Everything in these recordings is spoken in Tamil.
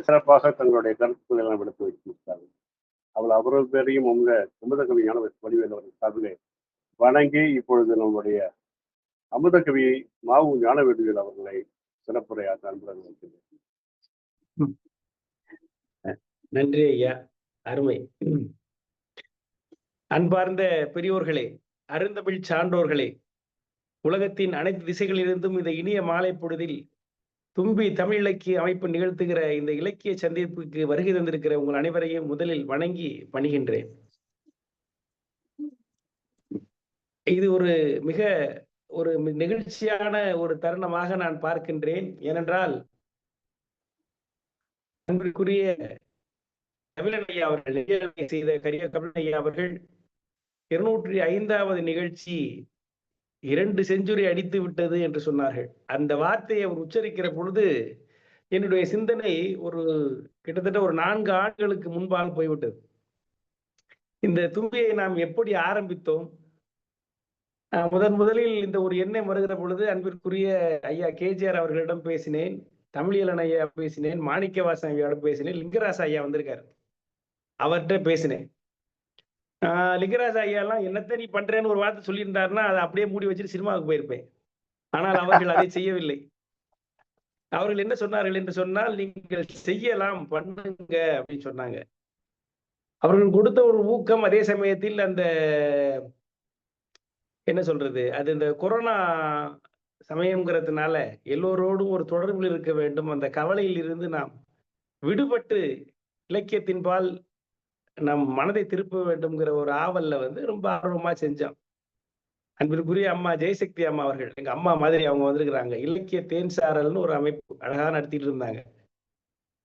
சிறப்பாக தங்களுடைய கருத்துக்களை எல்லாம் எடுத்து வைத்திருக்கிறார்கள். அவரது பேரையும் உங்க அமுதகவி ஞான வடிவேல் அவர்கள் சார்பிலே வணங்கி இப்பொழுது நம்முடைய அமுதகவி மாவு ஞான வடிவேல் அவர்களை சிறப்புரையாற்ற அன்புடன் வைக்கிறேன். நன்றி ஐயா, அருமை. அன்பார்ந்த பெரியோர்களே, அருந்தமிழ் சான்றோர்களே, உலகத்தின் அனைத்து திசைகளிலிருந்தும் இந்த இனிய மாலை பொழுதில் தும்பி தமிழ் இலக்கிய அமைப்பு நிகழ்த்துகிற இந்த இலக்கிய சந்திப்புக்கு வருகை தந்திருக்கிற உங்கள் அனைவரையும் முதலில் வணங்கி பணிகின்றேன். இது மிக ஒரு நிகழ்ச்சியான ஒரு தருணமாக நான் பார்க்கின்றேன். ஏனென்றால் அன்பிற்குரிய கபிலன் ஐயா அவர்கள் செய்த கபிலன் ஐயா அவர்கள் 205வது நிகழ்ச்சி 2 செஞ்சுரி அடித்து விட்டது என்று சொன்னார்கள். அந்த வார்த்தையை அவர் உச்சரிக்கிற பொழுது என்னுடைய சிந்தனை கிட்டத்தட்ட 4 ஆண்டுகளுக்கு முன்பாக போய்விட்டது. இந்த தும்பியை நாம் எப்படி ஆரம்பித்தோம்? முதலில் இந்த ஒரு எண்ணம் வருகிற பொழுது அன்பிற்குரிய ஐயா கேஜிஆர் அவர்களிடம் பேசினேன், தமிழியலன் ஐயா பேசினேன், மாணிக்கவாசன் ஐயாவோட பேசினேன், லிங்கராச ஐயா வந்திருக்காரு, அவர்கிட்ட பேசினேன். லிங்கராஜ ஐயா எல்லாம் என்னத்த நீ பண்றேன்னு ஒரு வார்த்தை சொல்லியிருந்தாருன்னா அதை அப்படியே மூடி வச்சுட்டு சினிமாவுக்கு போயிருப்பேன். ஆனால் அவர்கள் அதை செய்யவில்லை. அவர்கள் என்ன சொன்னார்கள் என்று சொன்னால், நீங்கள் செய்யலாம், பண்ணுங்க அப்படின்னு சொன்னாங்க. அவர்கள் கொடுத்த ஒரு ஊக்கம், அதே சமயத்தில் அந்த என்ன சொல்றது, அது இந்த கொரோனா சமயம்ங்கிறதுனால எல்லோரோடும் ஒரு தொடர்பில் இருக்க வேண்டும், அந்த கவலையில் இருந்து நாம் விடுபட்டு இலக்கியத்தின்பால் நம் மனதை திருப்ப வேண்டும்ங்கிற ஒரு ஆவல்ல ரொம்ப ஆர்வமா செஞ்சோம். அன்பிற்குரிய அம்மா ஜெயசக்தி அம்மா அவர்கள், எங்க அம்மா மாதிரி அவங்க வந்திருக்கிறாங்க. இலக்கிய தேன் சாரல்னு ஒரு அமைப்பு அழகா நடத்திட்டு இருந்தாங்க.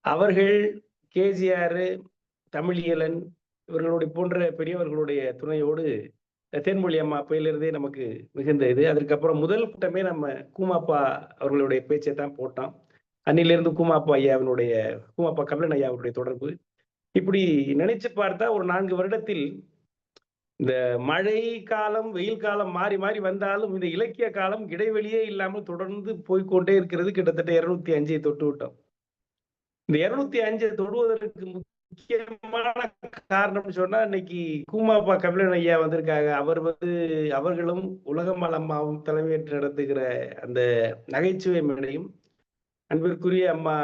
அவர்கள், கேஜிஆர், தமிழியலன் இவர்களுடைய போன்ற பெரியவர்களுடைய துணையோடு தேன்மொழி அம்மா அப்பையிலிருந்தே நமக்கு மிகுந்த இது. அதற்கப்புறம் முதல் கூட்டமே நம்ம கூமாப்பா அவர்களுடைய பேச்சை தான் போட்டோம். அன்னிலிருந்து கூமாப்பா கபிலன் ஐயா அவருடைய தொடர்பு. இப்படி நினைச்சு பார்த்தா ஒரு 4 வருடத்தில் இந்த மழை காலம், வெயில் காலம் மாறி மாறி வந்தாலும் இந்த இலக்கிய காலம் இடைவெளியே இல்லாமல் தொடர்ந்து போய்கொண்டே இருக்கிறது. கிட்டத்தட்ட 205 தொட்டு விட்டோம். இந்த 205 தொடுவதற்கு முக்கியமான காரணம் சொன்னா, இன்னைக்கு கூமாப்பா கபிலன் ஐயா வந்திருக்காங்க. அவர்களும் உலகம்மாள் அம்மாவும் தலைமையேற்று நடத்துகிற அந்த நகைச்சுவை மேடையும், அன்பிற்குரிய அம்மா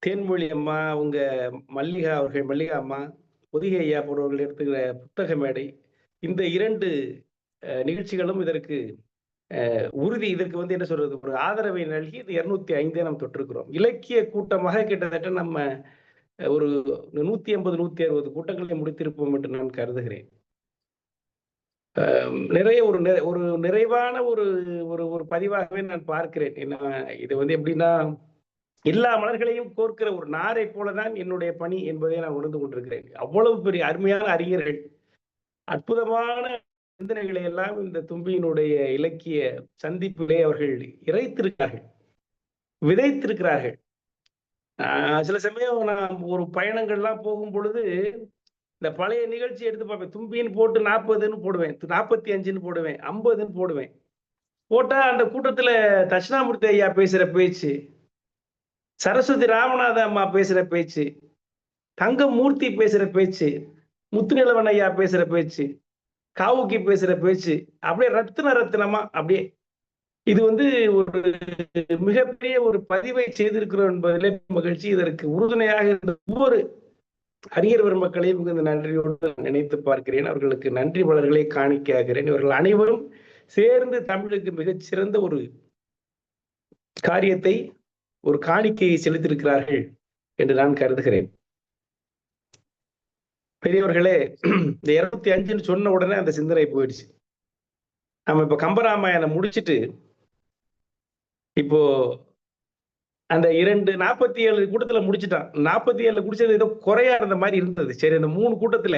தேன்மொழி அம்மா, அவங்க மல்லிகா அம்மா, பொதிகை ஐயா போன்றவர்கள் எடுத்துக்கிற புத்தக மேடை, இந்த 2 நிகழ்ச்சிகளும் இதற்கு உறுதி. இதற்கு என்ன சொல்றது, ஒரு ஆதரவை நல்கி இது 205 நாம் தொட்டிருக்கிறோம். இலக்கிய கூட்டமாக கிட்டத்தட்ட நம்ம ஒரு 150 160 கூட்டங்களை முடித்திருப்போம் என்று நான் கருதுகிறேன். நிறைய ஒரு நிறைவான ஒரு பதிவாகவே நான் பார்க்கிறேன். இது எப்படின்னா, எல்லா மலர்களையும் கோர்க்கிற ஒரு நாரை போலதான் என்னுடைய பணி என்பதை நான் உணர்ந்து கொண்டிருக்கிறேன். அவ்வளவு பெரிய அருமையான அறிஞர்கள், அற்புதமான சிந்தனைகளை எல்லாம் இந்த தும்பியினுடைய இலக்கிய சந்திப்பிலே அவர்கள் இறைத்திருக்கிறார்கள், விதைத்திருக்கிறார்கள். சில சமயம் நான் ஒரு பயணங்கள்லாம் போகும் பொழுது இந்த பழைய நிகழ்ச்சி எடுத்து பார்ப்பேன். தும்பின்னு போட்டு 40ன்னு போடுவேன், 45ன்னு போடுவேன், 50ன்னு போடுவேன். போட்டா அந்த கூட்டத்துல தட்சிணாமூர்த்தி ஐயா பேசுற பேச்சு, சரஸ்வதி ராமநாத அம்மா பேசுற பேச்சு, தங்கமூர்த்தி பேசுற பேச்சு, முத்துநிலவன் ஐயா பேசுற பேச்சு, காவுக்கி பேசுற பேச்சு, அப்படியே ரத்தினமா அப்படியே இது ஒரு மிகப்பெரிய ஒரு பதிவை செய்திருக்கிறோம் என்பதிலே மகிழ்ச்சி. இதற்கு உறுதுணையாக இருந்த ஒவ்வொரு அறிஞர் பெருமக்களையும் இந்த நன்றியோடு நினைத்து பார்க்கிறேன். அவர்களுக்கு நன்றி மலர்களை காணிக்கையாகிறேன். இவர்கள் அனைவரும் சேர்ந்து தமிழுக்கு மிகச்சிறந்த ஒரு காரியத்தை, ஒரு காணிக்கையை செலுத்தியிருக்கிறார்கள் என்று நான் கருதுகிறேன். பெரியவர்களே, இந்த 205ன்னு சொன்ன உடனே அந்த சிந்தனை போயிடுச்சு. நம்ம இப்ப கம்பராமாயணம் முடிச்சுட்டு இப்போ அந்த 47 கூட்டத்துல முடிச்சுட்டான். 47 குடிச்சது ஏதோ குறையா இருந்த மாதிரி இருந்தது. சரி, அந்த 3 கூட்டத்துல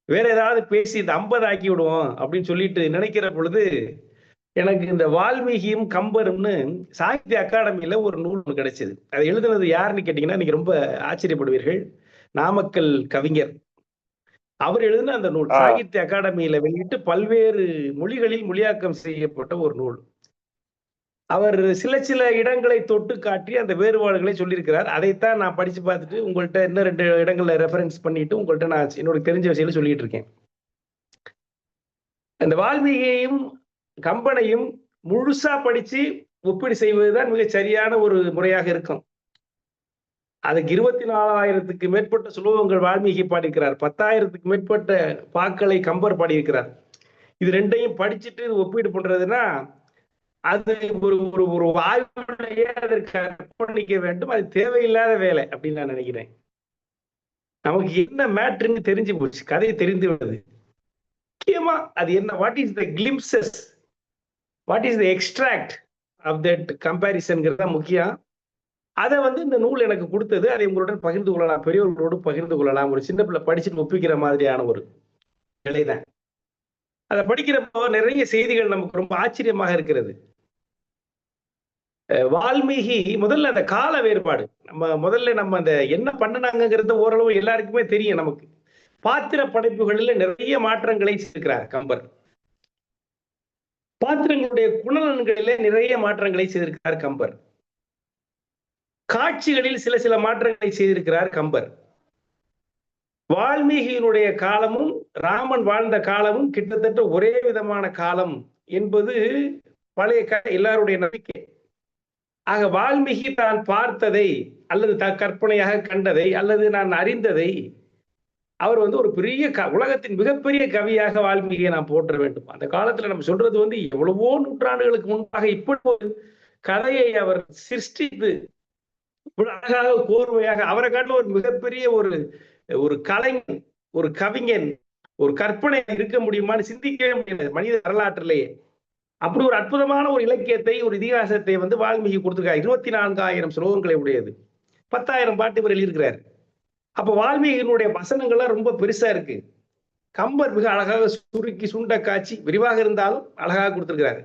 வேற ஏதாவது பேசி இந்த 50 ஆக்கி விடுவோம் அப்படின்னு சொல்லிட்டு நினைக்கிற பொழுது எனக்கு இந்த வால்மீகியும் கம்பரும்னு சாகித்ய அகாடமியில ஒரு நூல் கிடைச்சது. அதை எழுதுனது யாருன்னு கேட்டீங்கன்னா, நீங்க ரொம்ப ஆச்சரியப்படுவீர்கள். நாமக்கல் கவிஞர் அவர் எழுதின அந்த நூல் சாகித்ய அகாடமியில வெளியிட்டு பல்வேறு மொழிகளில் மொழியாக்கம் செய்யப்பட்ட ஒரு நூல். அவர் சில சில இடங்களை தொட்டு காட்டி அந்த வேறுபாடுகளை சொல்லியிருக்கிறார். அதைத்தான் நான் படிச்சு பார்த்துட்டு உங்கள்ட்ட இன்னும் 2 இடங்கள்ல ரெஃபரன்ஸ் பண்ணிட்டு உங்கள்ட்ட நான் என்னோட தெரிஞ்ச விஷயங்களை சொல்லிட்டு இருக்கேன். அந்த வால்மீகியையும் கம்பனையும் முழுசா படிச்சு ஒப்பீடு செய்வதுதான் மிக சரியான ஒரு முறையாக இருக்கும். அதுக்கு 24,000க்கு மேற்பட்ட சுலோகங்கள் வால்மீகி பாடியிருக்கிறார். 10,000க்கு மேற்பட்ட பாக்களை கம்பர் பாடியிருக்கிறார். இது 2யும் படிச்சுட்டு ஒப்பீடு பண்றதுன்னா அது ஒரு ஒரு ஒரு ஆய்வுலையே அதற்கு அர்ப்பணிக்க வேண்டும். அது தேவையில்லாத வேலை அப்படின்னு நான் நினைக்கிறேன். நமக்கு என்ன மேட்ருன்னு தெரிஞ்சு போச்சு, கதை தெரிந்து விடுது. முக்கியமா அது என்ன, what is the glimpses, what is the extract of that கம்பேரிசன்ங்கிறது முக்கியம். அதை இந்த நூல் எனக்கு கொடுத்தது. அதை உங்களுடன் பகிர்ந்து கொள்ளலாம், பெரியவர்களோடு பகிர்ந்து கொள்ளலாம். ஒரு சின்ன பிள்ளை படிச்சுட்டு ஒப்பிக்கிற மாதிரியான ஒரு நிலைதான். அதை படிக்கிறப்போ நிறைய செய்திகள் நமக்கு ரொம்ப ஆச்சரியமாக இருக்கிறது. வால்மீகி முதல்ல அந்த கால வேறுபாடு, முதல்ல நம்ம அந்த என்ன பண்ணினாங்கிறது ஓரளவு எல்லாருக்குமே தெரியும். நமக்கு பாத்திர படைப்புகளில் நிறைய மாற்றங்களை செய்திருக்கிறார் கம்பர். பாத்திரங்களுடைய குணநலன்களிலே நிறைய மாற்றங்களை செய்திருக்கிறார் கம்பர். காட்சிகளில் சில சில மாற்றங்களை செய்திருக்கிறார் கம்பர். வால்மீகியினுடைய காலமும் ராமன் வாழ்ந்த காலமும் கிட்டத்தட்ட ஒரே விதமான காலம் என்பது பழைய எல்லாருடைய நம்பிக்கை. ஆக வால்மீகி தான் பார்த்ததை அல்லது கற்பனையாக கண்டதை அல்லது நான் அறிந்ததை அவர் ஒரு பெரிய உலகத்தின் மிகப்பெரிய கவியாக வால்மீகியை நாம் போற்ற வேண்டும். அந்த காலத்துல நம்ம சொல்றது எவ்வளவோ நூற்றாண்டுகளுக்கு முன்பாக இப்படி ஒரு கதையை அவர் சிருஷ்டித்து அழகாக கோர்வையாக, அவரை காட்டில ஒரு மிகப்பெரிய ஒரு கலைஞன், ஒரு கவிஞன், ஒரு கற்பனை இருக்க முடியுமான்னு சிந்திக்கவே முடியாது மனித வரலாற்றிலேயே. அப்படி ஒரு அற்புதமான ஒரு இலக்கியத்தை, ஒரு இதிகாசத்தை வால்மீகி கொடுத்திருக்காரு. 24,000 ஸ்லோகங்களை உடையது, 10,000 பாட்டு இவர் எழுதியிருக்கிறார். அப்ப வால்மீகியினுடைய வசனங்கள்லாம் ரொம்ப பெருசா இருக்கு. கம்பர் மிக அழகாக சுருக்கி சுண்ட காட்சி விரிவாக இருந்தாலும் அழகாக கொடுத்திருக்கிறார்.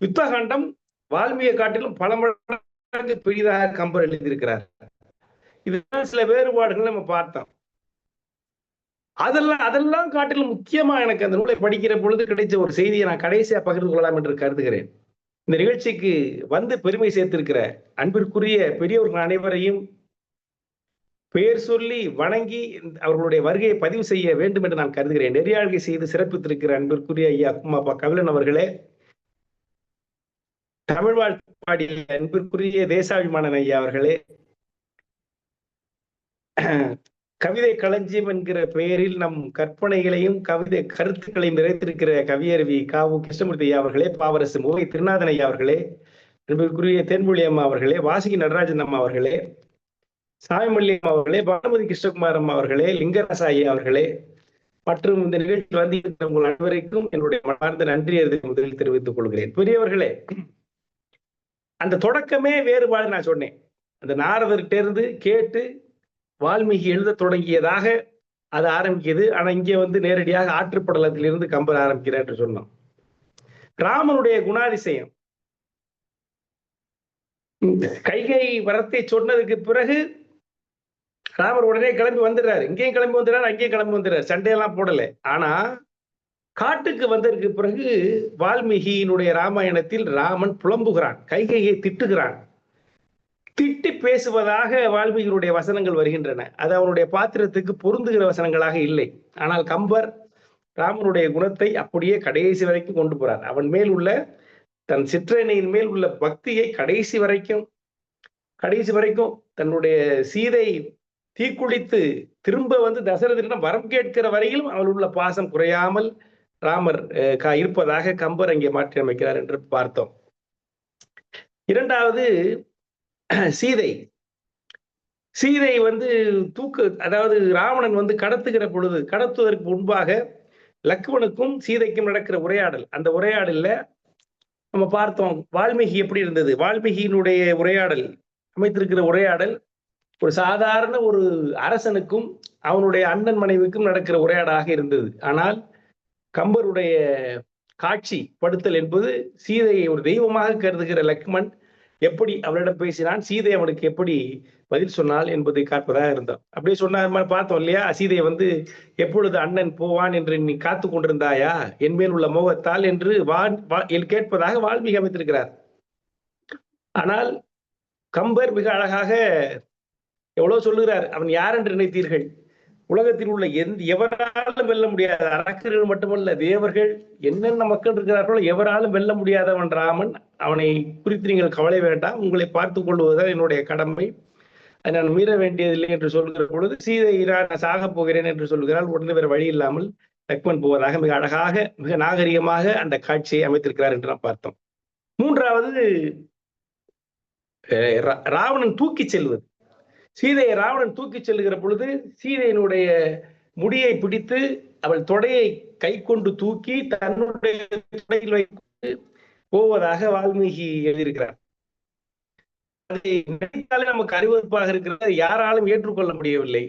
யுத்தகாண்டம் வால்மீகியை காட்டிலும் பல மடங்கு பெரிதாக கம்பர் எழுதியிருக்கிறார். இதுதான் சில வேறுபாடுகள் நம்ம பார்த்தோம். அதெல்லாம் காட்டிலும் முக்கியமா எனக்கு அந்த நூலை படிக்கிற பொழுது கிடைச்ச ஒரு செய்தியை நான் கடைசியா பகிர்ந்து கொள்ளலாம் என்று கருதுகிறேன். இந்த நிகழ்ச்சிக்கு பெருமை சேர்த்திருக்கிற அன்பிற்குரிய பெரியவர்கள் அனைவரையும் பெயர் சொல்லி வணங்கி அவர்களுடைய வருகையை பதிவு செய்ய வேண்டும் என்று நான் கருதுகிறேன். நெறியாழ்கை செய்து சிறப்பித்திருக்கிற அன்பிற்குரிய ஐயா கும்மாப்பா கபிலன் அவர்களே, தமிழ் வாழ்த்து பாடிய அன்பிற்குரிய தேசாபிமானன் ஐயா அவர்களே, கவிதை களஞ்சியம் என்கிற பெயரில் நம் கற்பனைகளையும் கவிதை கருத்துக்களையும் நிறைத்திருக்கிற கவியருவி காவு கிருஷ்ணமூர்த்தி ஐயா அவர்களே, பாவரசு மூவை திருநாதன் ஐயா அவர்களே, அன்பிற்குரிய தென்மொழி அம்மா அவர்களே, வாசுகி நடராஜன் அம்மா அவர்களே, சாய்மல்லி அம்மா அவர்களே, பானுமதி கிருஷ்ணகுமார் அம்மா அவர்களே, லிங்கராசா ஐயா அவர்களே மற்றும் இந்த நிகழ்ச்சியில் வந்து உங்கள் அனைவருக்கும் என்னுடைய மனமார்ந்த நன்றி முதலில் தெரிவித்துக் கொள்கிறேன். பெரியவர்களே, அந்த தொடக்கமே வேறுபாடு நான் சொன்னேன். அந்த நாரதர்கிட்ட இருந்து கேட்டு வால்மீகி எழுத தொடங்கியதாக அது ஆரம்பிக்குது. ஆனா இங்க நேரடியாக ஆற்றுப்படலத்திலிருந்து கம்பர் ஆரம்பிக்கிறார் என்று சொன்னோம். ராமனுடைய குணாதிசயம், கைகை வரத்தை சொன்னதுக்கு பிறகு ராமர் உடனே கிளம்பி வந்துடுறாரு. இங்கேயும் கிளம்பி வந்துடுறாரு, அங்கேயும் கிளம்பி வந்துடுறாரு, சண்டையெல்லாம் போடல. ஆனா காட்டுக்கு வந்ததற்கு பிறகு வால்மீகியினுடைய ராமாயணத்தில் ராமன் புலம்புகிறான், கைகையை திட்டுகிறான். திட்டி பேசுவதாக வால்மீகியினுடைய வசனங்கள் வருகின்றன. அது அவனுடைய பாத்திரத்துக்கு பொருந்துகிற வசனங்களாக இல்லை. ஆனால் கம்பர் ராமனுடைய குணத்தை அப்படியே கடைசி வரைக்கும் கொண்டு போறார். அவன் மேல் உள்ள தன் சிற்றனையின் மேல் உள்ள பக்தியை கடைசி வரைக்கும் தன்னுடைய சீதை தீக்குளித்து திரும்ப தசரதனிடம் வரம் கேட்கிற வரையிலும் அவள் உள்ள பாசம் குறையாமல் ராமர் இருப்பதாக கம்பர் அங்கே மாற்றி அமைக்கிறார் என்று பார்த்தோம். இரண்டாவது, சீதை அதாவது ராவணன் கடத்துகிற பொழுது, கடத்துவதற்கு முன்பாக லக்ஷ்மணுக்கும் சீதைக்கும் நடக்கிற உரையாடல். அந்த உரையாடல்ல நம்ம பார்த்தோம் வால்மீகி எப்படி இருந்தது. வால்மீகியினுடைய உரையாடல், அமைத்திருக்கிற உரையாடல் ஒரு சாதாரண ஒரு அரசனுக்கும் அவனுடைய அண்ணன் மனைவிக்கும் நடக்கிற உரையாடலாக இருந்தது. ஆனால் கம்பருடைய காட்சி படுத்தல் என்பது சீதையை ஒரு தெய்வமாக கருதுகிற லக்ஷ்மண் எப்படி அவளிடம் பேசினான், சீதை அவனுக்கு எப்படி பதில் சொன்னாள் என்பதை காப்பதாக இருந்தோம். அப்படியே சொன்ன பார்த்தோம் இல்லையா. சீதை எப்பொழுது அண்ணன் போவான் என்று நீ காத்து கொண்டிருந்தாயா என் மேல் உள்ள மோகத்தால் என்று கேட்பதாக வால்மீகி அமைத்திருக்கிறார். ஆனால் கம்பர் மிக அழகாக எவ்வளவு சொல்லுகிறார். அவன் யார் என்று நினைத்தீர்கள்? உலகத்தில் உள்ள எவராலும் வெல்ல முடியாத அரக்கர்கள் மட்டுமல்ல, தேவர்கள் என்னென்ன மக்கள் இருக்கிறார்களோ எவராலும் வெல்ல முடியாதவன் ராமன். அவனை குறித்து நீங்கள் கவலை வேண்டாம், உங்களை பார்த்துக் கொள்வதுதான் என்னுடைய கடமை, அதை நான் மீற வேண்டியதில்லை என்று சொல்கிற பொழுது சீதை நான் சாக போகிறேன் என்று சொல்கிறாள். உடனே வேற வழி இல்லாமல் லக்மன் போவதாக மிக அழகாக மிக நாகரிகமாக அந்த காட்சியை அமைத்திருக்கிறார் என்று நாம் பார்த்தோம். மூன்றாவது, ராவணன் தூக்கி செல்வது. சீதையை ராவணன் தூக்கி செல்லுகிற பொழுது சீதையினுடைய முடியை பிடித்து அவள் தொடையை கை கொண்டு தூக்கி தன்னுடைய தொடையில் வைத்து போவதாக வால்மீகி எழுதியிருக்கிறார். அதை நினைத்தாலே நமக்கு அறிவறுப்பாக இருக்கிறது, யாராலும் ஏற்றுக்கொள்ள முடியவில்லை.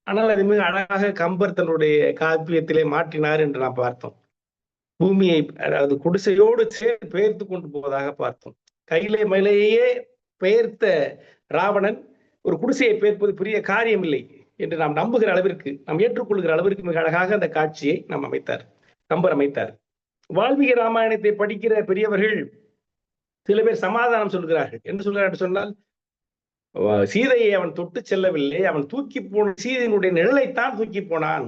ஆனால் அது மிக அழகாக கம்பர் தன்னுடைய காப்பியத்திலே மாற்றினார் என்று நாம் பார்த்தோம். பூமியை, அதாவது குடிசையோடு சேர்த்து பெயர்த்து கொண்டு போவதாக பார்த்தோம். கையிலே மேலேயே பெயர்த்த ராவணன் ஒரு குடிசையை பெயர்ப்பது பெரிய காரியம் இல்லை என்று நாம் நம்புகிற அளவிற்கு, நாம் ஏற்றுக்கொள்கிற அளவிற்கு மிக அழகாக அந்த காட்சியை நாம் அமைத்தார், கம்பர் அமைத்தார். வால்மீகி ராமாயணத்தை படிக்கிற பெரியவர்கள் சில பேர் சமாதானம் சொல்கிறார்கள். என்ன சொல்கிறார் சொன்னால், சீதையை அவன் தொட்டு செல்லவில்லை, அவன் தூக்கி போன சீதையினுடைய நிழலைத்தான் தூக்கி போனான்.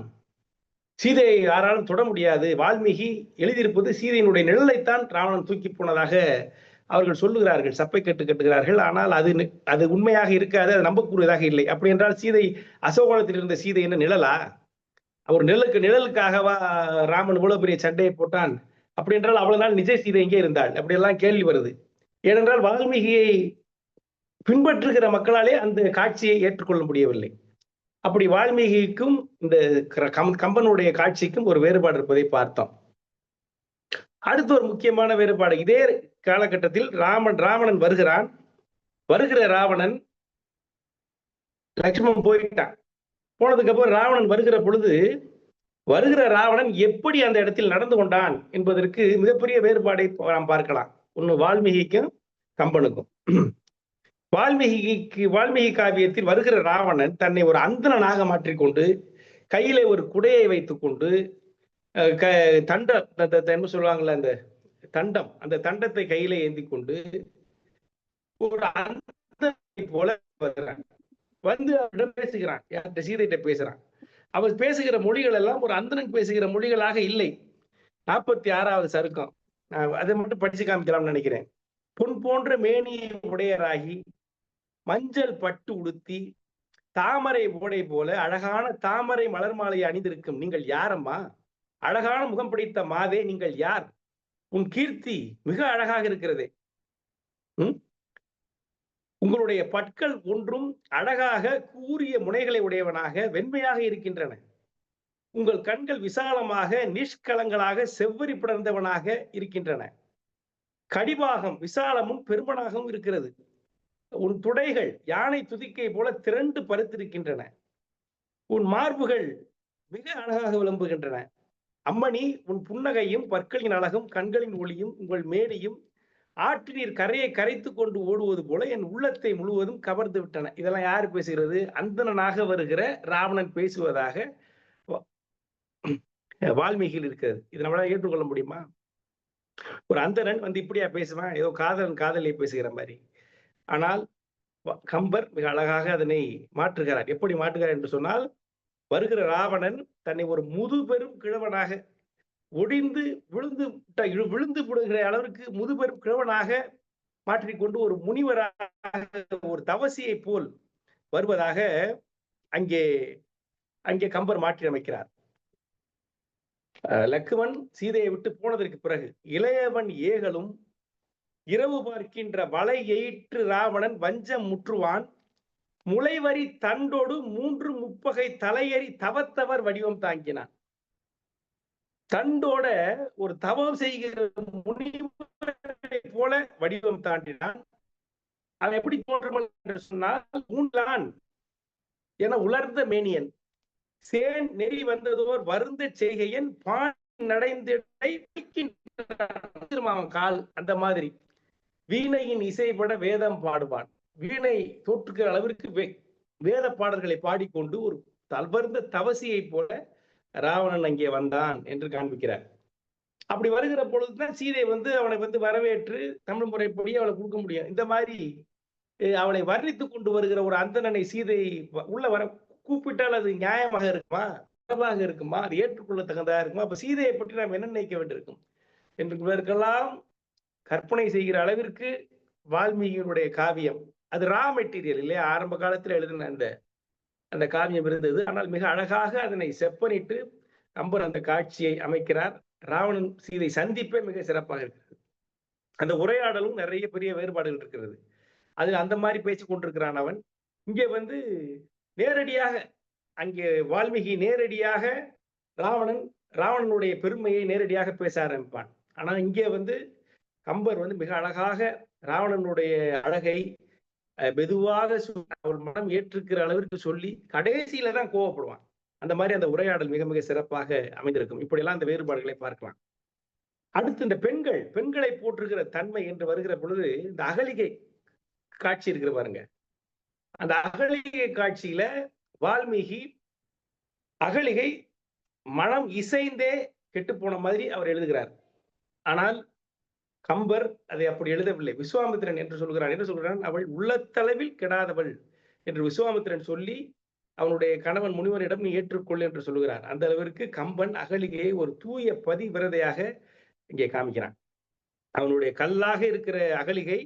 சீதையை யாராலும் தொட முடியாது. வால்மீகி எழுதியிருப்பது சீதையினுடைய நிழலைத்தான் ராவணன் தூக்கி போனதாக அவர்கள் சொல்லுகிறார்கள், சப்பை கட்டுகிறார்கள். ஆனால் அது உண்மையாக இருக்காது, அது நம்பக்கூடியதாக இல்லை. அப்படி என்றால் சீதை, அசோகவனத்தில் இருந்த சீதை என்ன நிழலா? அவர் நிழலுக்காகவா ராமன் இவ்வளவு பெரிய சண்டையை போட்டான்? அப்படி என்றால் அவ்வளவு நாள் நிஜ சீதை எங்கே இருந்தாள்? அப்படியெல்லாம் கேள்வி வருது. ஏனென்றால் வால்மீகியை பின்பற்றுகிற மக்களாலே அந்த காட்சியை ஏற்றுக்கொள்ள முடியவில்லை. அப்படி வால்மீகிக்கும் இந்த கம்பனுடைய காட்சிக்கும் ஒரு வேறுபாடு இருப்பதை பார்த்தோம். அடுத்து ஒரு முக்கியமான வேறுபாடு, இதே காலகட்டத்தில் ராவணன் வருகிற ராவணன், லட்சுமணன் போயிட்டான். போனதுக்கு அப்புறம் ராவணன் வருகிற பொழுது வருகிற ராவணன் எப்படி அந்த இடத்தில் நடந்து கொண்டான் என்பதற்கு மிகப்பெரிய வேறுபாடை நாம் பார்க்கலாம். ஒண்ணு வால்மீகிக்கும் கம்பனுக்கும். வால்மீகி காவியத்தில் வருகிற ராவணன் தன்னை ஒரு அந்தணனாக மாற்றிக்கொண்டு கையிலே ஒரு குடையை வைத்துக் கொண்டு என்ன சொல்லுவாங்கல்ல, அந்த தண்டம், அந்த தண்டத்தை கையில ஏந்தி கொண்டு ஒரு அந்தனை போல வந்து அவரிடம் பேசுகிறான். யார்கிட்ட? சீதையிட்ட பேசுறான். அவர் பேசுகிற மொழிகள் எல்லாம் ஒரு அந்தணன் பேசுகிற மொழிகளாக இல்லை. 46வது சருக்கம், அதை மட்டும் படிச்சு காமிக்கலாம்னு நினைக்கிறேன். பொன் போன்ற மேனியை உடையராகி மஞ்சள் பட்டு உடுத்தி தாமரை ஓடை போல அழகான தாமரை மலர் மாலையை அணிந்திருக்கும் நீங்கள் யாரம்மா? அழகான முகம் பிடித்த மாதே, நீங்கள் யார்? உன் கீர்த்தி மிக அழகாக இருக்கிறதே. உங்களுடைய பற்கள் ஒன்றும் அழகாக கூரிய முனைகளை உடையவனாக வெண்மையாக இருக்கின்றன. உங்கள் கண்கள் விசாலமாக நிஷ்கலங்களாக செவ்வரி படர்ந்தவனாக இருக்கின்றன. கடிபாகம் விசாலமும் பெருமனாகவும் இருக்கிறது. உன் துடைகள் யானை துதிக்கை போல திரண்டு பருத்திருக்கின்றன. உன் மார்புகள் மிக அழகாக விளம்புகின்றன. அம்மணி, உன் புன்னகையும் பற்களின் அழகும் கண்களின் ஒளியும் உங்கள் மேடையும் ஆற்று நீர் கரையை கரைத்து கொண்டு ஓடுவது போல என் உள்ளத்தை முழுவதும் கவர்ந்து விட்டன. இதெல்லாம் யாரு பேசுகிறது? அந்தணனாக வருகிற ராவணன் பேசுவதாக வால்மீகியில் இருக்கிறது. இதை நம்மளால ஏற்றுக்கொள்ள முடியுமா? ஒரு அந்தணன் வந்து இப்படியா பேசுவான்? ஏதோ காதலை பேசுகிற மாதிரி. ஆனால் கம்பர் மிக அழகாக அதனை மாற்றுகிறார். எப்படி மாற்றுகிறார் என்று சொன்னால், வருகிற ராவணன் தன்னை ஒரு முதுபெரும் கிழவனாக ஒடிந்து விழுந்து விடுகிற அளவிற்கு முதுபெரும் கிழவனாக மாற்றிக்கொண்டு ஒரு முனிவராக, ஒரு தவசியை போல் வருவதாக அங்கே கம்பர் மாற்றி அமைக்கிறார். லக்குவன் சீதையை விட்டு போனதற்கு பிறகு இளையவன் ஏகலும் இரவு பார்க்கின்ற வலை எயிற்று ராவணன் வஞ்சம் முற்றுவான் முளைவரி தண்டோடு 3 முப்பகை தலையறி தவத்தவர் வடிவம் தாங்கினான். தண்டோட ஒரு தவம் செய்கிற முனிவரை போல வடிவம் தாண்டினான். அவன் எப்படி தோன்றும் என்று சொன்னால், ஊன்லான் என உலர்ந்த மேனியன், சேன் நெறி வந்ததோர் வருந்த செய்கையன் பான் நடைந்திடை கால், அந்த மாதிரி வீணையின் இசைப்பட வேதம் பாடுவான். வீணை தோற்றுகிற அளவிற்கு வேத பாடல்களை பாடிக்கொண்டு ஒரு தளர்ந்த தவசியை போல ராவணன் அங்கே வந்தான் என்று காண்பிக்கிறார். அப்படி வருகிற பொழுதுதான் சீதை வந்து அவனை வந்து வரவேற்று தமிழ் முறைப்படி அவளை கொடுக்க முடியும். இந்த மாதிரி அவளை வர்ணித்து கொண்டு வருகிற ஒரு அந்தணனை சீதை உள்ள வர கூப்பிட்டால் அது நியாயமாக இருக்குமா, மரபாக இருக்குமா, அது ஏற்றுக்கொள்ள தகுந்ததா இருக்குமா? அப்ப சீதையை பற்றி நாம் என்ன நினைக்க வேண்டியிருக்கும் என்பதற்கெல்லாம் கற்பனை செய்கிற அளவிற்கு வால்மீகியினுடைய காவியம் அது ரா மெட்டீரியல் இல்லையா? ஆரம்ப காலத்தில் எழுதின அந்த அந்த காவியம் இருந்தது. ஆனால் மிக அழகாக அதனை செப்பனிட்டு கம்பர் அந்த காட்சியை அமைக்கிறார். ராவணன் சீதை சந்திப்பே மிக சிறப்பாக இருக்கிறது. அந்த உரையாடலும் நிறைய பெரிய வேறுபாடுகள் இருக்கிறது. அதில் அந்த மாதிரி பேசிக் கொண்டிருக்கிறான் அவன். இங்கே வந்து நேரடியாக அங்கே வால்மீகி நேரடியாக ராவணனுடைய பெருமையை நேரடியாக பேச ஆரம்பிப்பான். ஆனா இங்கே வந்து கம்பர் வந்து மிக அழகாக ராவணனுடைய அழகை மெதுவாக அவள் மனம் ஏற்றுக்கிற அளவிற்கு சொல்லி கடைசியில தான் கோவப்படுவான். அந்த மாதிரி அந்த உரையாடல் மிக மிக சிறப்பாக அமைந்திருக்கும். இப்படியெல்லாம் அந்த வேறுபாடுகளை பார்க்கலாம். அடுத்து இந்த பெண்களை போற்றுகிற தன்மை என்று வருகிற பொழுது இந்த அகலிகை காட்சி இருக்கிற பாருங்க. அந்த அகலிகை காட்சியில வால்மீகி அகலிகை மனம் இசைந்தே கெட்டு போன மாதிரி அவர் எழுதுகிறார். ஆனால் கம்பர் அதை அப்படி எழுதவில்லை. விஸ்வாமித்திரன் என்று சொல்கிறான். என்ன சொல்கிறான்? அவள் உள்ளத்தளவில் கெடாதவள் என்று விஸ்வாமித்திரன் சொல்லி அவனுடைய கணவன் முனிவனிடம் நீ ஏற்றுக்கொள் என்று சொல்லுகிறார். அந்த அளவிற்கு கம்பன் அகலிகையை ஒரு தூய பதிவிரதையாக இங்கே காமிக்கிறான். அவனுடைய கல்லாக இருக்கிற அகலிகை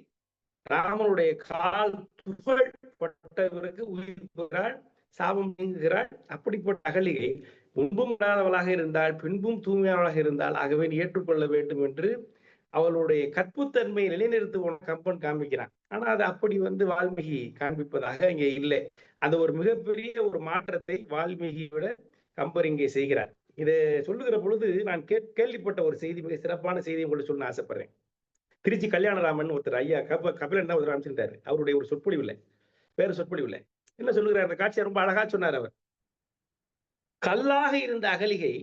ராமனுடைய கால் துகள் பட்ட பிறகு உயிர் பெறுகிறாள், சாபம் நீங்குகிறாள். அப்படிப்பட்ட அகலிகை முன்பும் இல்லாதவளாக இருந்தால் பின்பும் தூய்மையாளராக இருந்தால், ஆகவே நீ ஏற்றுக்கொள்ள வேண்டும் என்று அவளுடைய கற்புத்தன்மையை நிலைநிறுத்துவன கம்பன் காண்பிக்கிறான். ஆனா அது அப்படி வந்து வால்மீகி காண்பிப்பதாக இங்கே இல்லை. அது ஒரு மிகப்பெரிய ஒரு மாற்றத்தை வால்மீகியை விட கம்பர் இங்கே செய்கிறார். இதை சொல்லுகிற பொழுது நான் கேள்விப்பட்ட ஒரு செய்தி, மிக சிறப்பான செய்தி உங்களுக்கு சொல்ல ஆசைப்படுறேன். திருச்சி கல்யாணராமன் ஒருத்தர் ஐயா கபிலன் தான் ஒருத்தர் அமைச்சிருந்தாரு. அவருடைய ஒரு சொற்பொழிவுல வேறு சொற்பொழிவுல என்ன சொல்லுகிறார்? அந்த காட்சியை ரொம்ப அழகா சொன்னார் அவர். கல்லாக இருந்த அகலிகை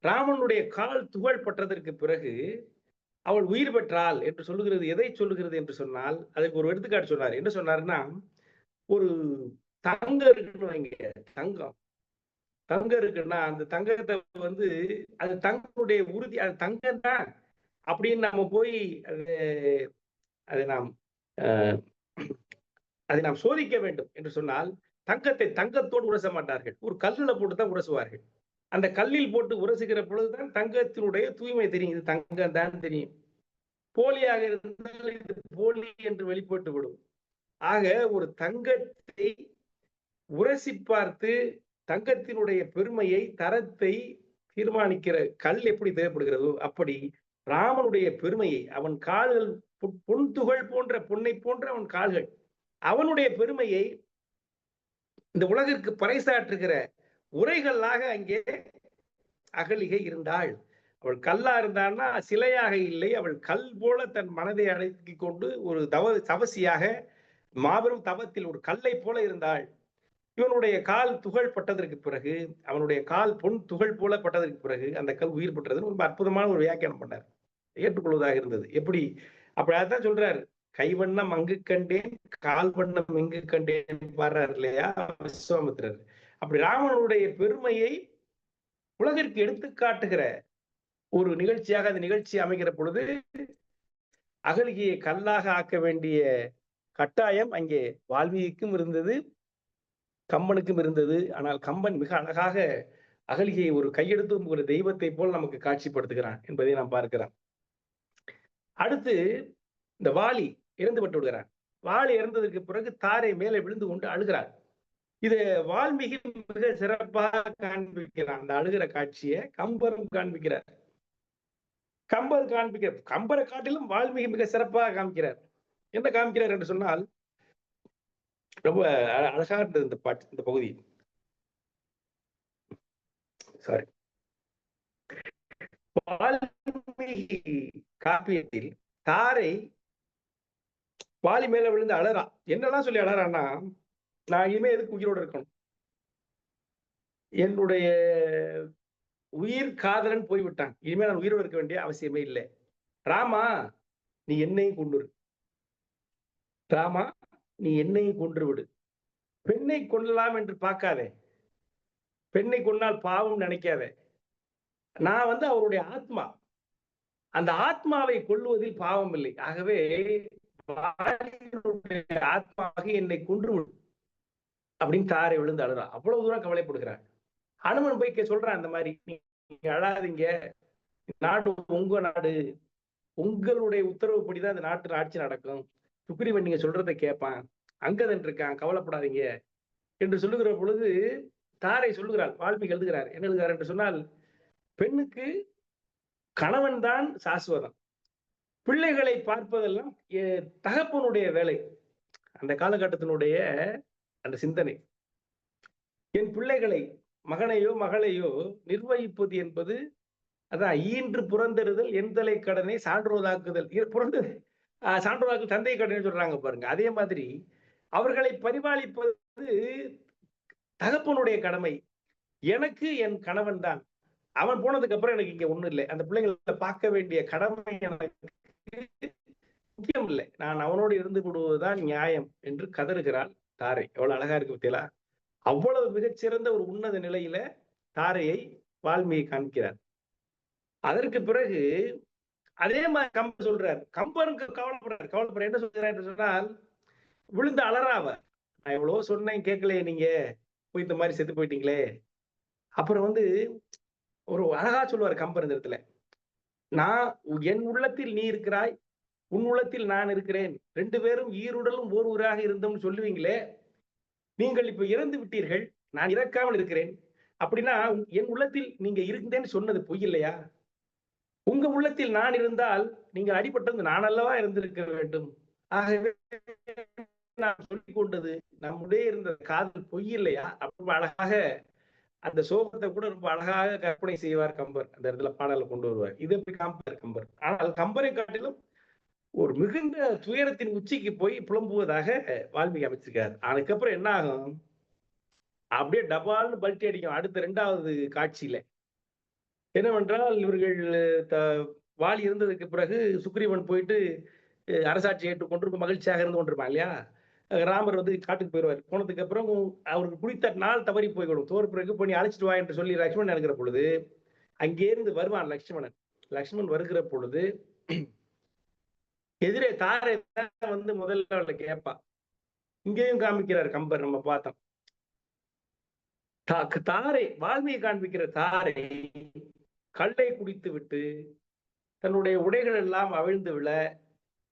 ராமனுடைய கால் துகள் பட்டதற்கு பிறகு அவள் உயிர் பெற்றாள் என்று சொல்லுகிறது. எதை சொல்லுகிறது என்று சொன்னால், அதுக்கு ஒரு எடுத்துக்காட்டு சொன்னார். என்ன சொன்னாருன்னா, ஒரு தங்கம் இருக்குன்னு வைங்க, தங்கம் இருக்குன்னா அந்த தங்கத்தை வந்து அது தங்கத்துடைய உறுதி, அது தங்கம் தான் அப்படின்னு நம்ம போய் அதை நாம் சோதிக்க வேண்டும் என்று சொன்னால், தங்கத்தை தங்கத்தோடு உரச மாட்டார்கள், ஒரு கல்லுல போட்டு தான் உரசுவார்கள். அந்த கல்லில் போட்டு உரசுகிற பொழுதுதான் தங்கத்தினுடைய தூய்மை தெரியும், இது தங்கம் தான் தெரியும். போலியாக இருந்தால் இது போலி என்று வெளிப்பட்டு விடும். ஆக ஒரு தங்கத்தை உரசி பார்த்து தங்கத்தினுடைய பெருமையை, தரத்தை தீர்மானிக்கிற கல் எப்படி தேவைப்படுகிறதோ அப்படி ராமனுடைய பெருமையை, அவன் கால்கள் பொன் துகள் போன்ற, பொன்னை போன்ற அவன் கால்கள், அவனுடைய பெருமையை இந்த உலகிற்கு பறைசாற்றுகிற உரைகளாக அங்கே அகலிகை இருந்தாள். அவள் கல்லா இருந்தான்னா சிலையாக இல்லை, அவள் கல் போல தன் மனதை அடக்கி கொண்டு ஒரு தவசியாக மாபெரும் தவத்தில் ஒரு கல்லை போல இருந்தாள். இவனுடைய கால் துகள் பட்டதற்கு பிறகு, அவனுடைய கால் பொன் துகள் போல பட்டதற்கு பிறகு அந்த கல் உயிர் பெற்றதுன்னு ரொம்ப அற்புதமான ஒரு வியாக்கியானம் பண்ணார். ஏற்றுக்கொள்வதாக இருந்தது. எப்படி அப்படி அதான் சொல்றாரு, கைவண்ணம் அங்கு கண்டேன் கால் வண்ணம் இங்கு கண்டேன் பாடுறாரு இல்லையா விஸ்வாமித்திரர். அப்படி ராமனுடைய பெருமையை உலகிற்கு எடுத்து காட்டுகிற ஒரு நிகழ்ச்சியாக அந்த நிகழ்ச்சி அமைகிற பொழுது அகலிகையை கல்லாக ஆக்க வேண்டிய கட்டாயம் அங்கே வால்மீகிக்கும் இருந்தது, கம்பனுக்கும் இருந்தது. ஆனால் கம்பன் மிக அழகாக அகலிகையை ஒரு கையெடுத்து ஒரு தெய்வத்தை போல் நமக்கு காட்சிப்படுத்துகிறான் என்பதை நாம் பார்க்கிறோம். அடுத்து இந்த வாலி இறந்துபட்டு விடுகிறான். வாலி இறந்ததற்கு பிறகு தாரை மேலே விழுந்து கொண்டு அழுகிறார். இது வால்மீகி மிக சிறப்பாக காண்பிக்கிறான். அந்த அழுகிற காட்சியை கம்பரும் காண்பிக்கிறார். கம்பரை காட்டிலும் வால்மீகி மிக சிறப்பாக காமிக்கிறார். என்ன காமிக்கிறார் என்று சொன்னால், ரொம்ப அழகா இருந்தது இந்த பாட்டு, இந்த பகுதி. சாரி, வால்மீகி காப்பியத்தில் தாரை வாலி மேல விழுந்து அழறா. என்னெல்லாம் சொல்லி அழறான்னா, நான் இனிமே எதுக்கு உயிரோடு இருக்கணும், என்னுடைய உயிர் காதலன் போய்விட்டான், இனிமே நான் உயிரோடு இருக்க வேண்டிய அவசியமே இல்லை. ராமா நீ என்னையும் கொண்டுரு, ராமா நீ என்னையும் கொன்று விடு. பெண்ணை கொள்ளலாம் என்று பார்க்காதே, பெண்ணை கொன்னால் பாவம் நினைக்காதே. நான் வந்து அவருடைய ஆத்மா, அந்த ஆத்மாவை கொல்லுவதில் பாவம் இல்லை. ஆகவே வாலியினுடைய ஆத்மாவாக என்னை கொன்று அப்படின்னு தாரை விழுந்து அழுறா. அவ்வளவு தூரம் கவலைப்படுகிறார். அனுமன் போய் சொல்றான், இந்த மாதிரி நீங்க அழாதீங்க, நாடு உங்க நாடு, உங்களுடைய உத்தரவுப்படிதான் இந்த நாட்டு ஆட்சி நடக்கும், சுக்ரீவன் நீங்க சொல்றதை கேட்பான், அங்கதன் இருக்கான், கவலைப்படாதீங்க என்று சொல்லுகிற பொழுது தாரை சொல்லுகிறாள். வால்மீகி எழுதுகிறார். என்ன எழுதுகிறார் என்று சொன்னால், பெண்ணுக்கு கணவன் தான் சாஸ்வதம், பிள்ளைகளை பார்ப்பதெல்லாம் தகப்பனுடைய வேலை. அந்த காலகட்டத்தினுடைய அந்த சிந்தனை, என் பிள்ளைகளை மகனையோ மகளையோ நிர்வகிப்பது என்பது அதான் ஈன்று புறந்தெறுதல் எந்தலை கடனை சான்றோதாக்குதல். சான்றோதாக்கு தந்தை கடனை சொல்றாங்க பாருங்க. அதே மாதிரி அவர்களை பரிபாலிப்பது தகப்பனுடைய கடமை. எனக்கு என் கணவன் தான், அவன் போனதுக்கு அப்புறம் எனக்கு இங்க ஒண்ணும் இல்லை, அந்த பிள்ளைங்களை பார்க்க வேண்டிய கடமை எனக்கு முக்கியம் இல்லை, நான் அவனோடு இருந்து விடுவதுதான் நியாயம் என்று கதறுகிறாள் தாரை. எவ்வளவு அழகா இருக்கு பத்தியலா. அவ்வளவு மிகச்சிறந்த ஒரு உன்னத நிலையில தாரையை வால்மீகி காண்கிறார். அதற்கு பிறகு அதே மாதிரி கம்பர் சொல்றார். கம்பருக்கு கவலைப்படுற என்ன சொல்றார் என்று சொன்னால், விழுந்து அலறாவ, நான் எவ்வளவோ சொன்னேன் கேட்கலையே, நீங்க போய் இந்த மாதிரி செத்து போயிட்டீங்களே. அப்புறம் ஒரு அழகா சொல்லுவார் கம்பர் இந்த இடத்துல, நான் என் உள்ளத்தில் நீ இருக்கிறாய், உன் உள்ளத்தில் நான் இருக்கிறேன், 2 பேரும் ஈருடலும் ஓர் ஊராக இருந்தோம்னு சொல்லுவீங்களே, நீங்கள் இப்ப இறந்து விட்டீர்கள், நான் இறக்காமல் இருக்கிறேன், அப்படின்னா என் உள்ளத்தில் நீங்க இருந்தேன்னு சொன்னது பொய் இல்லையா? உங்க உள்ளத்தில் நான் இருந்தால் நீங்கள் அடிபட்டது நான் அல்லவா இருந்திருக்க வேண்டும். ஆகவே நான் சொல்லிக் கொண்டது நம்முடைய இருந்த காதல் பொய் இல்லையா? அப்ப அழகாக அந்த சோகத்தை கூட ரொம்ப அழகாக கற்பனை செய்வார் கம்பர். அந்த இடத்துல பாடலை கொண்டு வருவார். இது எப்படி காமிப்பார் கம்பர். ஆனால் கம்பரை காட்டிலும் ஒரு மிகுந்த துயரத்தின் உச்சிக்கு போய் புலம்புவதாக வால்மீகி அமைச்சிருக்காரு. அதுக்கப்புறம் என்ன ஆகும், அப்படியே டபால்னு பல்ட்டி அடிக்கும் அடுத்த 2வது காட்சியில. என்னவென்றால், இவர்கள் வாலி இருந்ததுக்கு பிறகு சுக்ரீவன் போயிட்டு அரசாட்சி ஏற்றுக்கொண்டு மகிழ்ச்சியாக இருந்து கொண்டிருப்பான் இல்லையா. ராமர் காட்டுக்கு போயிடுவார். போனதுக்கு அப்புறம் அவருக்கு குடித்த நாள் தவறி போய்விடும். தோறு பிறகு போய் அழைச்சிட்டு வா என்று சொல்லி லக்ஷ்மணன் இருக்கிற பொழுது அங்கே இருந்து வருவான் லக்ஷ்மணன் வருகிற பொழுது எதிரே தாரை முதல்ல அவளை கேட்பா. இங்கேயும் காமிக்கிறார் கம்பர், நம்ம பார்த்தோம். தாரை வால்மீகி காண்பிக்கிற தாரை கல்லை குடித்து விட்டு தன்னுடைய உடைகள் எல்லாம் அவிழ்ந்து விழ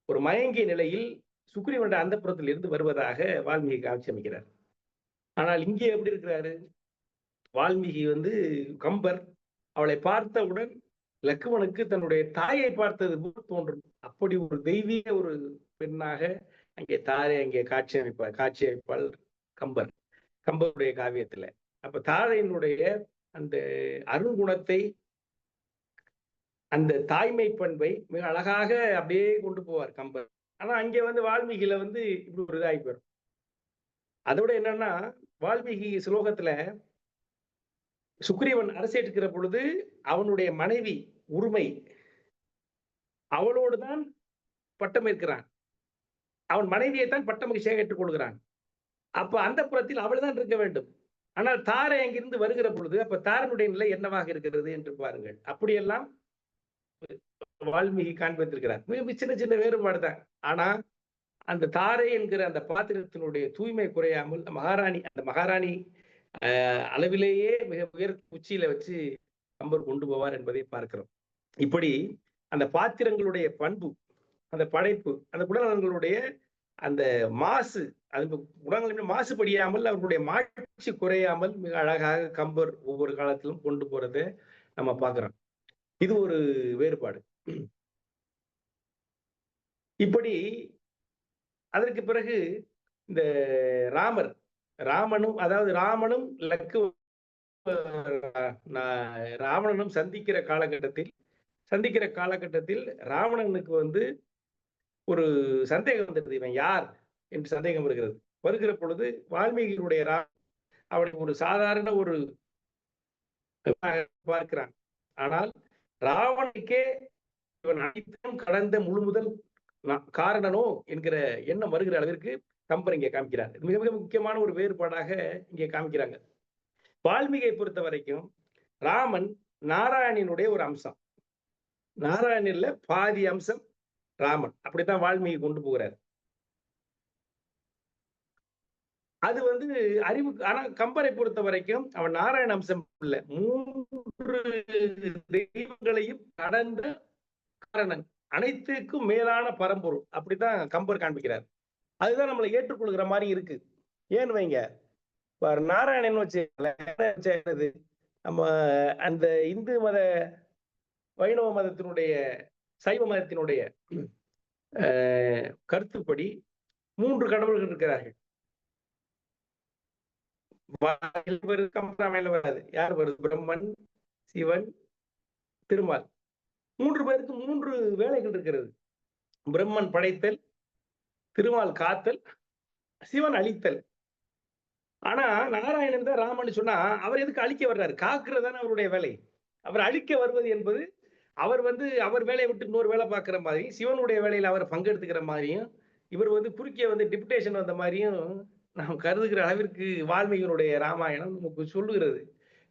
ஒரு மயங்கிய நிலையில் சுக்ரீவன் அந்தப்புறத்தில் இருந்து வருவதாக வால்மீகி காட்சி அமைக்கிறார். ஆனால் இங்கே எப்படி இருக்கிறாரு வால்மீகி, கம்பர் அவளை பார்த்தவுடன் லக்குவனுக்கு தன்னுடைய தாயை பார்த்தது போல் தோன்றும். அப்படி ஒரு தெய்வீக ஒரு பெண்ணாக அங்கே தாரை அங்கே காட்சி அமைப்பாள் கம்பருடைய காவியத்துல. அப்ப தாரையினுடைய அந்த அருங்குணத்தை, அந்த தாய்மை பண்பை மிக அழகாக அப்படியே கொண்டு போவார் கம்பர். ஆனா அங்கே வால்மீகில இப்படி ஒரு இதாகி போயிடும். அதோட என்னன்னா, வால்மீகி ஸ்லோகத்துல சுக்ரீவன் அரசேற்றுக்கிற பொழுது அவனுடைய மனைவி உரிமை அவளோடுதான் பட்டம் இருக்கிறான், அவன் மனைவியை தான் பட்ட மகிழ்ச்சியாக ஏற்றுக்கொள்கிறான். அப்ப அந்த புறத்தில் அவள் தான் இருக்க வேண்டும். ஆனால் தாரை அங்கிருந்து வருகிற பொழுது அப்ப தாரனுடைய நிலை என்னவாக இருக்கிறது என்று பாருங்கள். அப்படியெல்லாம் வால்மீகி காண்பித்திருக்கிறார். மிக சின்ன சின்ன வேறுபாடு தான். ஆனா அந்த தாரை என்கிற அந்த பாத்திரத்தினுடைய தூய்மை குறையாமல் அந்த மகாராணி அளவிலேயே மிக உயர் உச்சியில வச்சு கம்பர் கொண்டு போவார் என்பதை பார்க்கிறோம். இப்படி அந்த பாத்திரங்களுடைய பண்பு, அந்த படைப்பு, அந்த குணநலன்களுடைய அந்த மாசு, அது குணங்கள் மாசுபடியாமல் அவர்களுடைய மாட்சி குறையாமல் மிக அழகாக கம்பர் ஒவ்வொரு காலத்திலும் கொண்டு போறதை நம்ம பார்க்கிறோம். இது ஒரு வேறுபாடு. இப்படி அதற்கு பிறகு இந்த ராமனும் ராவணனும் சந்திக்கிற காலகட்டத்தில் ராவணனுக்கு ஒரு சந்தேகம் வந்துடுது, இவன் யார் என்று சந்தேகம் வருகிற பொழுது வால்மீகியுடைய அவனை ஒரு சாதாரண ஒரு பார்க்கிறான். ஆனால் ராவனுக்கே இவன் அனைத்தும் கடந்த முழுமுதல் காரணனோ என்கிற எண்ணம் வருகிற அளவிற்கு கம்பர் இங்கே காமிக்கிறார். மிக மிக முக்கியமான ஒரு வேறுபாடாக இங்கே காமிக்கிறாங்க. வால்மீகியை பொறுத்த வரைக்கும் ராமன் நாராயணனுடைய ஒரு அம்சம். நாராயணன்ல பாதி அம்சம் ராமன். அப்படித்தான் வால்மீகி கொண்டு போகிறார். அது அறிவுக்கு. ஆனா கம்பரை பொறுத்த வரைக்கும் அவன் நாராயண அம்சம் இல்ல, 3 தெய்வங்களையும் கடந்த காரணன், அனைத்துக்கும் மேலான பரம்பொருள். அப்படித்தான் கம்பர் காண்பிக்கிறார். அதுதான் நம்மளை ஏற்றுக்கொள்கிற மாதிரி இருக்கு. ஏன்னு வைங்க, நாராயணன் வச்சு நம்ம அந்த இந்து மத வைணவ மதத்தினுடைய சைவ மதத்தினுடைய கருத்துப்படி 3 கடவுள்கள் இருக்கிறார்கள். கம்பராமாயணம் வராது. யார் வருது? பிரம்மன், சிவன், திருமால். 3 பேருக்கு 3 வேலைகள் இருக்கிறது. பிரம்மன் படைத்தல், திருமால் காத்தல், சிவன் அழித்தல். ஆனா நாராயணன் தான் ராமன் சொன்னா அவர் எதுக்கு அழிக்க வர்றாரு? காக்குறது தானே அவருடைய வேலை. அவர் அழிக்க வருவது என்பது அவர் அவர் வேலையை விட்டு இன்னொரு வேலை பார்க்கிற மாதிரி, சிவனுடைய வேலையில அவர் பங்கெடுத்துக்கிற மாதிரியும், இவர் குறுக்கே டிபுடேஷன் வந்த மாதிரியும் நாம் கருதுகிற அளவிற்கு வால்மீகியினுடைய ராமாயணம் நமக்கு சொல்லுகிறது.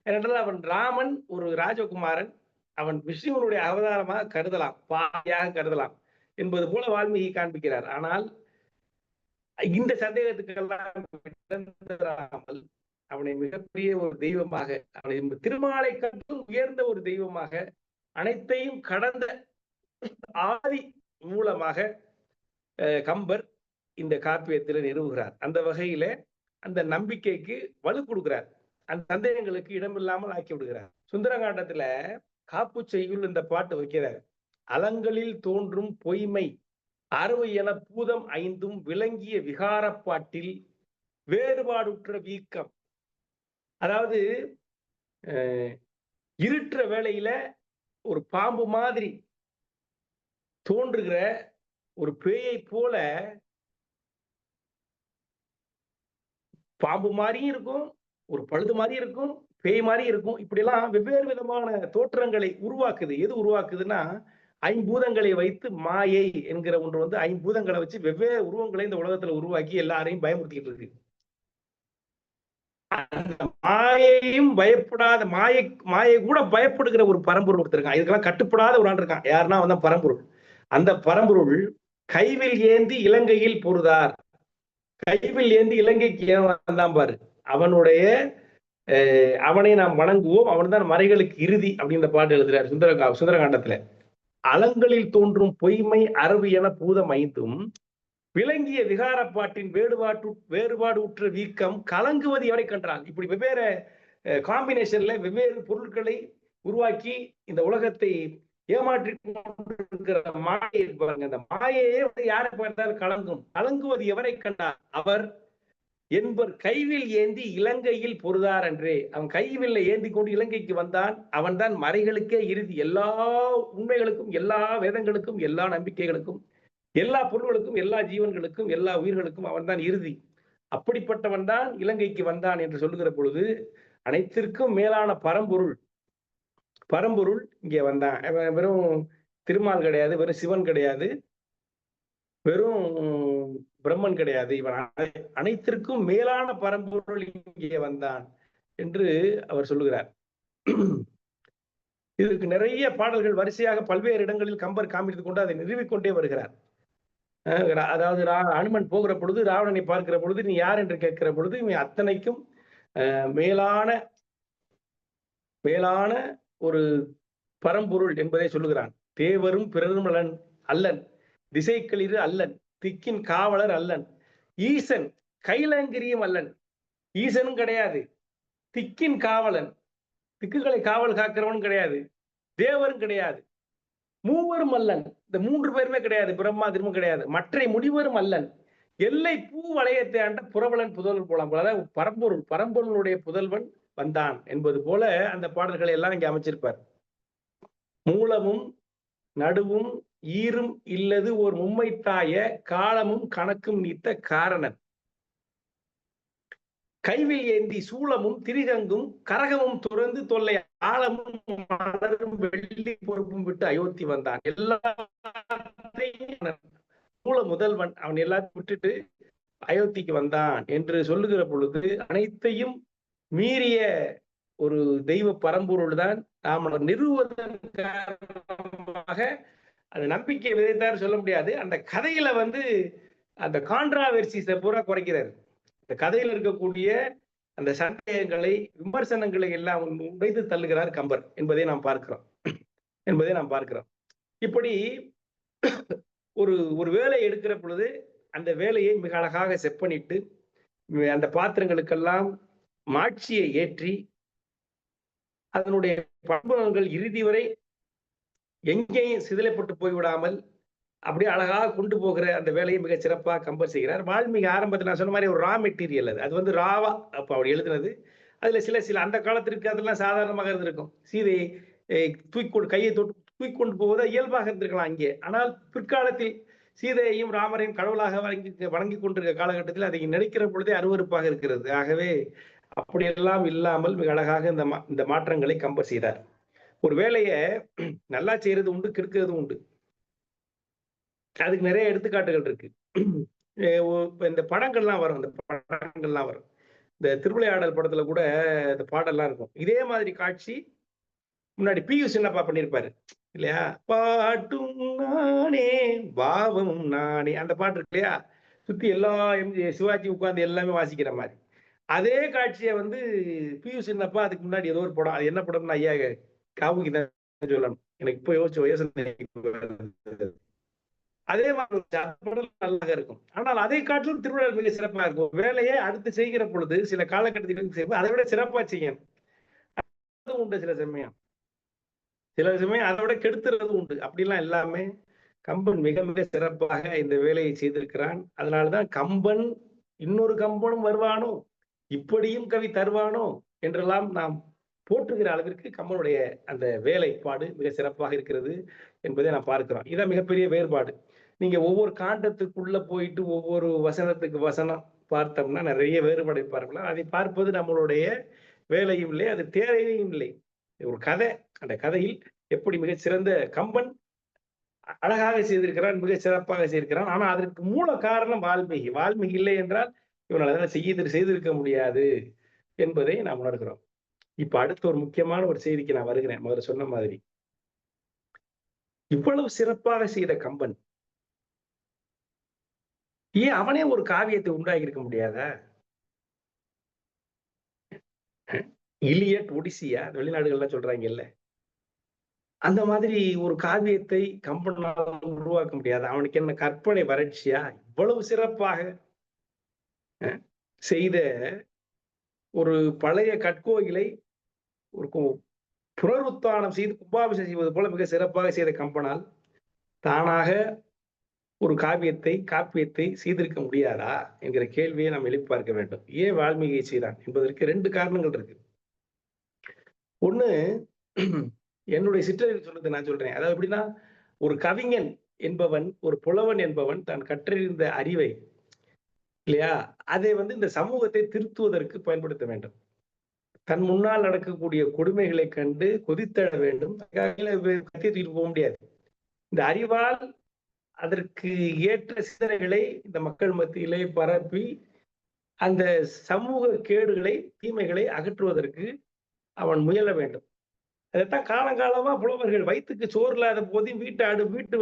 ஏனென்றால் அவன் ராமன் ஒரு ராஜகுமாரன், அவன் விஷ்ணுவனுடைய அவதாரமாக கருதலாம், பாதியாக கருதலாம் என்பது போல வால்மீகி காண்பிக்கிறார். ஆனால் இந்த சந்தேகத்துக்கெல்லாம் அவனை மிகப்பெரிய ஒரு தெய்வமாக, அவனை திருமாலை கண்டு உயர்ந்த ஒரு தெய்வமாக, அனைத்தையும் கடந்த ஆதி மூலமாக கம்பர் இந்த காப்பியத்தில் நிறுவுகிறார். அந்த வகையில அந்த நம்பிக்கைக்கு வலு கொடுக்கிறார், அந்த சந்தேகங்களுக்கு இடமில்லாமல் ஆக்கி விடுகிறார். சுந்தரகாண்டத்துல காப்பு செய்யுள் இந்த பாட்டு வைக்கிறார். அலங்களில் தோன்றும் பொய்மை அறுவை என பூதம் 5 விளங்கிய விகாரப்பாட்டில் வேறுபாடுற்ற வீக்கம். அதாவது இருட்டுற வேளையில ஒரு பாம்பு மாதிரி தோன்றுகிற ஒரு பேயை போல, பாம்பு மாதிரியும் இருக்கும், ஒரு பழுது மாதிரி இருக்கும், பேய் மாதிரி இருக்கும். இப்படி எல்லாம் வெவ்வேறு விதமான தோற்றங்களை உருவாக்குது. எது உருவாக்குதுன்னா, 5 பூதங்களை வைத்து மாயை என்கிற ஒன்று 5 பூதங்களை வச்சு வெவ்வேறு உருவங்களை இந்த உலகத்துல உருவாக்கி எல்லாரையும் பயமுறுத்திக்கிட்டு இருக்கு. மாயையும் பயப்படாத, மாயை கூட பயப்படுகிற ஒரு பரம்பொருள் ஒருத்தருக்கான். இதுக்கெல்லாம் கட்டுப்படாத ஒரு ஆள் இருக்கான். யாருன்னா அவன் பரம்பொருள். அந்த பரம்பொருள் கைவில் ஏந்தி இலங்கையில் பொருதார். கைவில் ஏந்தி இலங்கைக்கு ஏன் வந்தான் பாரு. அவனை நாம் வணங்குவோம், அவன் தான் மறைகளுக்கு இறுதி அப்படின்ற பாட்டு எழுதுறாரு சுந்தரகாண்டத்துல. அலங்களில் தோன்றும் பொய்மை அரவு என பூதம் 5 விளங்கிய விகாரப்பாட்டின் வேறுபாடு உற்ற வீக்கம் கலங்குவது எவரை கண்டான். இப்படி வெவ்வேறு காம்பினேஷன்ல வெவ்வேறு பொருட்களை உருவாக்கி இந்த உலகத்தை ஏமாற்றி கொண்டிருக்கிற மாயை பாருங்க. அந்த மாயையே யாரை பார்த்தாலும் கலங்குவது எவரை கண்டார்? அவர் என்பர் கைவில் ஏந்தி இலங்கையில் பொருதார் என்றே. அவன் கைவில்லை ஏந்தி கொண்டு இலங்கைக்கு வந்தான். அவன் தான் மறைகளுக்கே இறுதி. எல்லா உண்மைகளுக்கும், எல்லா வேதங்களுக்கும், எல்லா நம்பிக்கைகளுக்கும், எல்லா பொருள்களுக்கும், எல்லா ஜீவன்களுக்கும், எல்லா உயிர்களுக்கும் அவன் தான் இறுதி. அப்படிப்பட்டவன் தான் இலங்கைக்கு வந்தான் என்று சொல்லுகிற பொழுது, அனைத்திற்கும் மேலான பரம்பொருள் இங்கே வந்தான். வெறும் திருமால் கிடையாது, வெறும் சிவன் கிடையாது, வெறும் பிரம்மன் கிடையாது. இவன் அனைத்திற்கும் மேலான பரம்பொருள் இங்கே வந்தான் என்று அவர் சொல்லுகிறார். இதற்கு நிறைய பாடல்கள் வரிசையாக பல்வேறு இடங்களில் கம்பர் காண்பித்துக் கொண்டு அதை நிறுவிக்கொண்டே வருகிறார். அதாவது அனுமன் போகிற பொழுது, ராவணனை பார்க்கிற பொழுது, நீ யார் என்று கேட்கிற பொழுது, இவன் அத்தனைக்கும் மேலான ஒரு பரம்பொருள் என்பதை சொல்லுகிறான். தேவரும் பிறரும் அல்லன், திசைக்களிறு அல்லன், திக்கின் காவலர் அல்லன், ஈசன் கைலங்கிரியும் அல்லன். ஈசனும் கிடையாது, திக்கின் காவலன், திக்குகளை காவல் காக்கிறவனும் கிடையாது, தேவரும் கிடையாது, மூவரும் அல்லன். இந்த 3 பேருமே கிடையாது, பிரம்மா திரும்ப கிடையாது, மற்ற முடிவரும் அல்லன், எல்லை பூ வளையத்தை ஆண்ட புறவலன் புதல்வன் போலாம். அதாவது பரம்பொருளுடைய புதல்வன் வந்தான் என்பது போல அந்த பாடல்களை எல்லாம் இங்கே அமைச்சிருப்பார். மூலமும் நடுவும் ஈரும் இல்லது ஒரு மும்மைத்தாய காலமும் கணக்கும் நீத்த காரணன், கைவில் ஏந்தி சூளமும் திரிகங்கும் கரகமும் துறந்து தொல்லை ஆழமும் மலரும் வெள்ளி பொறுப்பும் விட்டு அயோத்தி வந்தான். எல்லாத்தையும் மூல முதல்வன் அவன் எல்லாத்தையும் விட்டுட்டு அயோத்திக்கு வந்தான் என்று சொல்லுகிற பொழுது, அனைத்தையும் மீறிய ஒரு தெய்வ பரம்பொருள் தான் நாம் நிறுவுவதன் காரணமாக அந்த நம்பிக்கை விதைத்தார் சொல்ல முடியாது. அந்த கதையில வந்து அந்த கான்ட்ராவெர்சிஸை பூரா குறைக்கிறார். இந்த கதையில் இருக்கக்கூடிய அந்த சந்தேகங்களை, விமர்சனங்களை எல்லாம் உடைத்து தள்ளுகிறார் கம்பர் என்பதை நாம் பார்க்கிறோம். இப்படி ஒரு ஒரு வேலை எடுக்கிற பொழுது அந்த வேலையை மிக அழகாக செப்பனிட்டு அந்த பாத்திரங்களுக்கெல்லாம் மாட்சியை ஏற்றி அதனுடைய பண்புகள் இறுதி வரை எங்கேயும் சிதிலப்பட்டு போய்விடாமல் அப்படியே அழகாக கொண்டு போகிற அந்த வேலையை மிக சிறப்பாக கம்பர் செய்கிறார். வால்மீகி ஆரம்பத்தில் நான் சொன்ன மாதிரி ஒரு ரா மெட்டீரியல் அது வந்து ராவா அப்போ அவர் எழுதுனது. அதுல சில அந்த காலத்திற்கு அதெல்லாம் சாதாரணமாக இருந்திருக்கும். சீதையை கையை தொட்டு தூக்கி கொண்டு போவதை இயல்பாக இருந்திருக்கலாம் அங்கே. ஆனால் பிற்காலத்தில் சீதையையும் ராமரையும் கடவுளாக வணங்கி கொண்டிருக்கிற காலகட்டத்தில் அதை நினைக்கிற பொழுதே அருவருப்பாக இருக்கிறது. ஆகவே அப்படியெல்லாம் இல்லாமல் மிக அழகாக இந்த மாற்றங்களை கம்பர் செய்தார். ஒரு வேலையை நல்லா செய்யறது உண்டு, கெடுக்கிறது உண்டு. அதுக்கு நிறைய எடுத்துக்காட்டுகள் இருக்கு. இந்த படங்கள்லாம் வரும் இந்த திருவிளையாடல் படத்துல கூட இந்த பாடல்லாம் இருக்கும். இதே மாதிரி காட்சி முன்னாடி பி.யு. சின்னப்பா பண்ணியிருப்பாரு இல்லையா? பாட்டும் நானே பாவமும் நானே, அந்த பாட்டு இருக்கு இல்லையா? சுத்தி எல்லா சிவாஜி உட்கார்ந்து எல்லாமே வாசிக்கிற மாதிரி. அதே காட்சியை வந்து பி.யு. சின்னப்பா அதுக்கு முன்னாடி ஏதோ ஒரு படம், அது என்ன படம்னு ஐயா காவுக்கு தான் சொல்லணும், எனக்கு இப்போ யோசிச்சு அதே மாதிரி நல்லா இருக்கும். ஆனால் அதை காட்டிலும் திருவிழா மிக சிறப்பாக இருக்கும். வேலையை அடுத்து செய்கிற பொழுது சில காலகட்டத்தில் அதை விட சிறப்பா செய்யணும் உண்டு. சில சமயம் அதை விட கெடுத்துறது உண்டு. அப்படிலாம் எல்லாமே கம்பன் மிக மிக சிறப்பாக இந்த வேலையை செய்திருக்கிறான். அதனாலதான் கம்பன் இன்னொரு கம்பனும் வருவானோ, இப்படியும் கவி தருவானோ என்றெல்லாம் நாம் போற்றுகிற அளவிற்கு கம்பனுடைய அந்த வேலைப்பாடு மிக சிறப்பாக இருக்கிறது என்பதை நாம் பார்க்கிறோம். இதான் மிகப்பெரிய வேறுபாடு. நீங்க ஒவ்வொரு காண்டத்துக்குள்ள போயிட்டு ஒவ்வொரு வசனத்துக்கு வசனம் பார்த்தோம்னா நிறைய வேறுபாடு பார்க்கலாம். அதை பார்ப்பது நம்மளுடைய வேலையும் இல்லை, அது தேவையும் இல்லை. ஒரு கதை, அந்த கதையில் எப்படி மிகச்சிறந்த கம்பன் அழகாக செய்திருக்கிறான், மிக சிறப்பாக செய்திருக்கிறான். ஆனா அதற்கு மூல காரணம் வால்மீகி இல்லை என்றால் இவனால் செய்திருக்க முடியாது என்பதை நாம் உணர்கிறோம். இப்ப அடுத்த ஒரு முக்கியமான ஒரு செய்திக்கு நான் வருகிறேன். முதல்ல சொன்ன மாதிரி இவ்வளவு சிறப்பாக செய்த கம்பன் ஏன் அவனே ஒரு காவியத்தை உண்டாகி இருக்க முடியாதா? இலியட், ஒடிசியா வெளிநாடுகள்லாம் சொல்றாங்கல்ல, அந்த மாதிரி ஒரு காவியத்தை கம்பனால் உருவாக்க முடியாது. அவனுக்கு என்ன கற்பனை வறட்சியா? இவ்வளவு சிறப்பாக செய்த ஒரு பழைய கற்கோயிலை ஒரு புனருத்தானம் செய்து கும்பாபிஷேகம் செய்வது போல மிக சிறப்பாக செய்த கம்பனால் தானாக ஒரு காப்பியத்தை செய்திருக்க முடியாதா என்கிற கேள்வியை நாம் எழுப்பி பார்க்க வேண்டும். ஏன் வால்மீகியை செய்தான் என்பதற்கு 2 காரணங்கள் இருக்கு. ஒண்ணு, என்னுடைய சிற்றறிவு சொல்றது நான் சொல்றேன். அதாவது எப்படின்னா, ஒரு கவிஞன் என்பவன், ஒரு புலவன் என்பவன் தான் கற்றறிந்த அறிவை இல்லையா, அதை இந்த சமூகத்தை திருத்துவதற்கு பயன்படுத்த வேண்டும். தன் முன்னால் நடக்கக்கூடிய கொடுமைகளை கண்டு கொதித்தட வேண்டும். தூக்கிட்டு போக முடியாது. இந்த அறிவால் அதற்கு ஏற்ற சிந்தனைகளை இந்த மக்கள் மத்தியிலே பரப்பி அந்த சமூக கேடுகளை, தீமைகளை அகற்றுவதற்கு அவன் முயல வேண்டும். அதைத்தான் காலங்காலமா புலவர்கள் வயிற்றுக்கு சோறு இல்லாத போதும் வீட்டு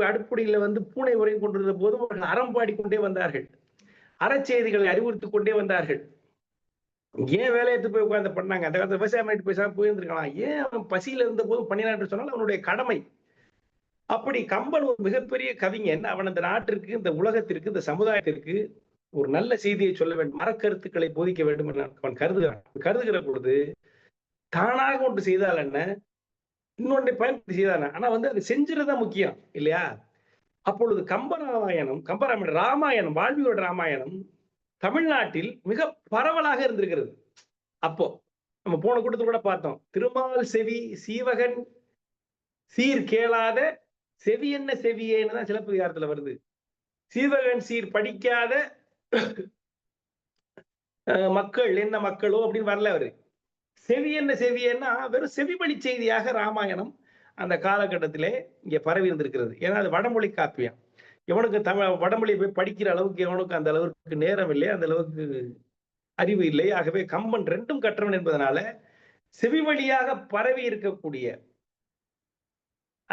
அடுப்படியில பூனை உரை கொண்டிருந்த போதும் அவர்கள் அறம் பாடிக்கொண்டே வந்தார்கள், அறச்செய்திகளை அறிவுறுத்திக் கொண்டே வந்தார்கள். ஏன் வேலையத்து போய் உட்கார்ந்து பண்ணாங்க? அந்த காலத்துல விவசாயம் பண்ணிட்டு பேசாம போயிருந்திருக்கலாம். ஏன் அவன் பசியில இருந்த போதும் பண்ணினான்னு சொன்னால் அவனுடைய கடமை. அப்படி கம்பன் ஒரு மிகப்பெரிய கவிஞன். அவன் அந்த நாட்டிற்கு, இந்த உலகத்திற்கு, இந்த சமுதாயத்திற்கு ஒரு நல்ல செய்தியை சொல்ல வேண்டும், மரக்கருத்துக்களை போதிக்க வேண்டும் என்று அவன் கருதுகிற பொழுது தானாக ஒன்று செய்தால் என்ன, இன்னொன்றை பயன்படுத்தி செய்தான. ஆனா அது செஞ்சுறதுதான் முக்கியம் இல்லையா? அப்பொழுது ராமாயணம், வால்மீகியோட ராமாயணம் தமிழ்நாட்டில் மிக பரவலாக இருந்திருக்கிறது. அப்போ நம்ம போன கூட்டத்தில் கூட பார்த்தோம், திருமால் செவி சீவகன் சீர் கேளாத செவி என்ன செவியேன்னு தான் சிலப்பதிகாரத்துல வருது. சீவகன் சீர் படிக்காத மக்கள் என்ன மக்களோ அப்படின்னு வரல அவரு. செவி என்ன செவியன்னா வெறும் செவிவழி செய்தியாக ராமாயணம் அந்த காலகட்டத்திலே இங்க பரவி இருந்திருக்கிறது. ஏன்னா அது வடமொழி காப்பியம். எவனுக்கு வடமொழியை போய் படிக்கிற அளவுக்கு எவனுக்கு அந்த அளவுக்கு நேரம் இல்லை, அந்த அளவுக்கு அறிவு இல்லை. ஆகவே கம்பன் 2ம் கற்றவன் என்பதனால செவி வழியாக பரவி இருக்கக்கூடிய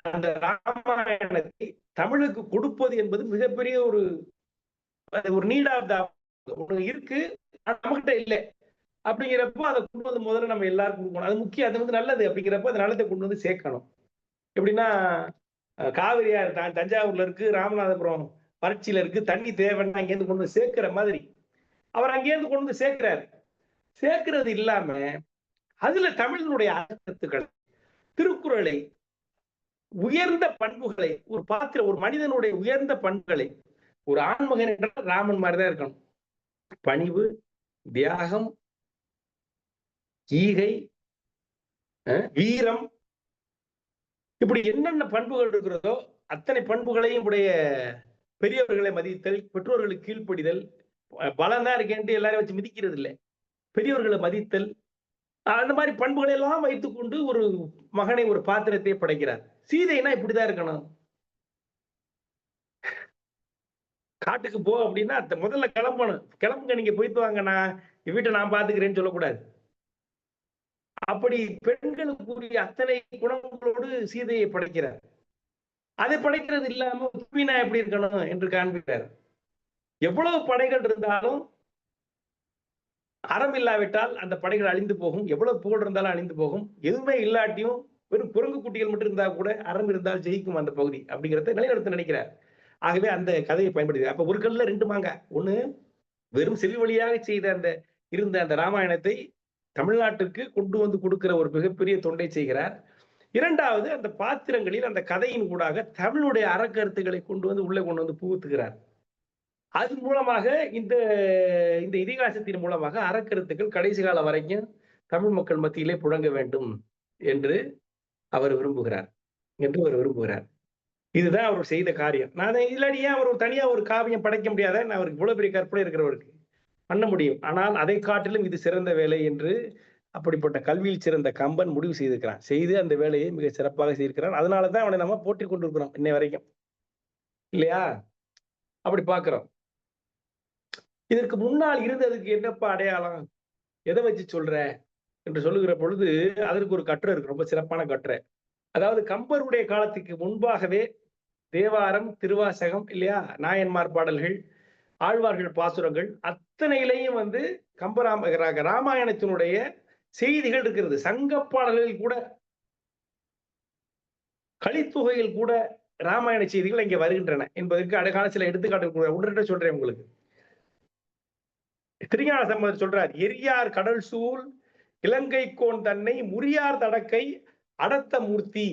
அந்த ராமாயணத்தை தமிழுக்கு கொடுப்பது என்பது மிகப்பெரிய ஒரு நீட் ஆஃப் த ஒண்ணு இருக்கு, நம்மகிட்ட இல்லை அப்படிங்கிறப்போ அதை கொண்டு வந்து முதல்ல நம்ம எல்லாருக்கும் கொடுக்கணும். அது முக்கியம், அது வந்து நல்லது. அப்படிங்கிறப்ப அந்த நல்லதை கொண்டு வந்து சேர்க்கணும். எப்படின்னா காவிரியார் தஞ்சாவூர்ல இருக்கு, ராமநாதபுரம் வறட்சியில இருக்கு, தண்ணி தேவைன்னா அங்கேருந்து கொண்டு வந்து சேர்க்கிற மாதிரி அவர் அங்கேருந்து கொண்டு வந்து சேர்க்கிறார். சேர்க்கிறது இல்லாம அதுல தமிழினுடைய அர்த்தத்துக்கள், திருக்குறளை, உயர்ந்த பண்புகளை, ஒரு மனிதனுடைய உயர்ந்த பண்புகளை, ஒரு ஆண்மகன் என்றால் ராமன் மாதிரிதான் இருக்கணும். பணிவு, தியாகம், ஈகை, வீரம், இப்படி என்னென்ன பண்புகள் இருக்கிறதோ அத்தனை பண்புகளையும் உடைய பெரியவர்களை மதித்தல், பெற்றோர்களுக்கு கீழ்ப்படிதல், பலம் தான் இருக்கேன்ட்டு எல்லாரும் வச்சு மிதிக்கிறது இல்லை, பெரியவர்களை மதித்தல், அந்த மாதிரி பண்புகளை எல்லாம் வைத்துக் கொண்டு ஒரு மகனை, ஒரு பாத்திரத்தை படைக்கிறார். சீதைனா இப்படிதான் இருக்கணும். காட்டுக்கு போ அப்படின்னா முதல்ல கிளம்பணும். கிளம்புங்க, நீங்க போயிட்டு வாங்க, நான் வீட்டை நான் பாத்துக்கிறேன்னு சொல்லக்கூடாது. அப்படி பெண்களுக்குரிய அத்தனை குணங்களோடு சீதையை படைக்கிறார். அதை படைக்கிறது இல்லாம உப்பினா எப்படி இருக்கணும் என்று காண்பிக்கிறார். எவ்வளவு படைகள் இருந்தாலும் அறம் இல்லாவிட்டால் அந்த படைகள் அழிந்து போகும். எவ்வளவு புகழ் இருந்தாலும் அழிந்து போகும். எதுவுமே இல்லாட்டியும் வெறும் குரங்கு குட்டிகள் மட்டும் இருந்தா கூட அறம் இருந்தால் ஜெயிக்கும் அந்த பகுதி அப்படிங்கிறத நிலைநிறுத்த நினைக்கிறார். ஆகவே அந்த கதையை பயன்படுத்தி அப்ப ஒரு கல்ல ரெண்டு மாங்க. ஒண்ணு, வெறும் செவி வழியாக செய்த இருந்த அந்த ராமாயணத்தை தமிழ்நாட்டுக்கு கொண்டு வந்து கொடுக்கிற ஒரு மிகப்பெரிய தொண்டை செய்கிறார். இரண்டாவது, அந்த பாத்திரங்களில் அந்த கதையின் ஊடாக தமிழுடைய அறக்கருத்துக்களை கொண்டு வந்து புகுத்துகிறார். அதன் மூலமாக இந்த இதிகாசத்தின் மூலமாக அறக்கருத்துக்கள் கடைசி காலம் வரைக்கும் தமிழ் மக்கள் மத்தியிலே புழங்க வேண்டும் என்று அவர் விரும்புகிறார். இதுதான் அவர் செய்த காரியம். நான் இல்லாடியே அவர் தனியா ஒரு காவியம் படைக்க முடியாத, அவருக்கு இவ்வளவு பெரிய கற்பனை இருக்கிறவருக்கு பண்ண முடியும். ஆனால் அதை காட்டிலும் இது சிறந்த வேலை என்று அப்படிப்பட்ட கல்வியில் சிறந்த கம்பன் முடிவு செய்திருக்கிறான். செய்து அந்த வேலையை மிக சிறப்பாக செய்திருக்கிறான். அதனாலதான் அவனை நம்ம போற்றி கொண்டிருக்கிறோம் இன்னை வரைக்கும், இல்லையா? அப்படி பார்க்கிறோம். இதற்கு முன்னால் இருந்ததுக்கு என்னப்பா அடையாளம், எதை வச்சு சொல்ற என்று சொல்லுகிற பொழுது அதற்கு ஒரு கட்டுரை இருக்கு, ரொம்ப சிறப்பான கட்டுரை. அதாவது கம்பருடைய காலத்துக்கு முன்பாகவே தேவாரம், திருவாசகம், இல்லையா, நாயன்மார் பாடல்கள், ஆழ்வார்கள் பாசுரங்கள் அத்தனையிலையும் ராமாயணத்தினுடைய செய்திகள் இருக்கிறது. சங்க பாடல்களில் கூட, கலித்தொகையில் கூட ராமாயண செய்திகள் இங்கே வருகின்றன என்பதற்கு அழகான சில எடுத்துக்காட்டு உடனே சொல்றேன் உங்களுக்கு. திருஞான சம்பந்தர் சொல்றார், எரியார் கடல் சூழ் இலங்கை கோன் தன்னை முறியார் தடக்கை அடத்த மூர்த்தி.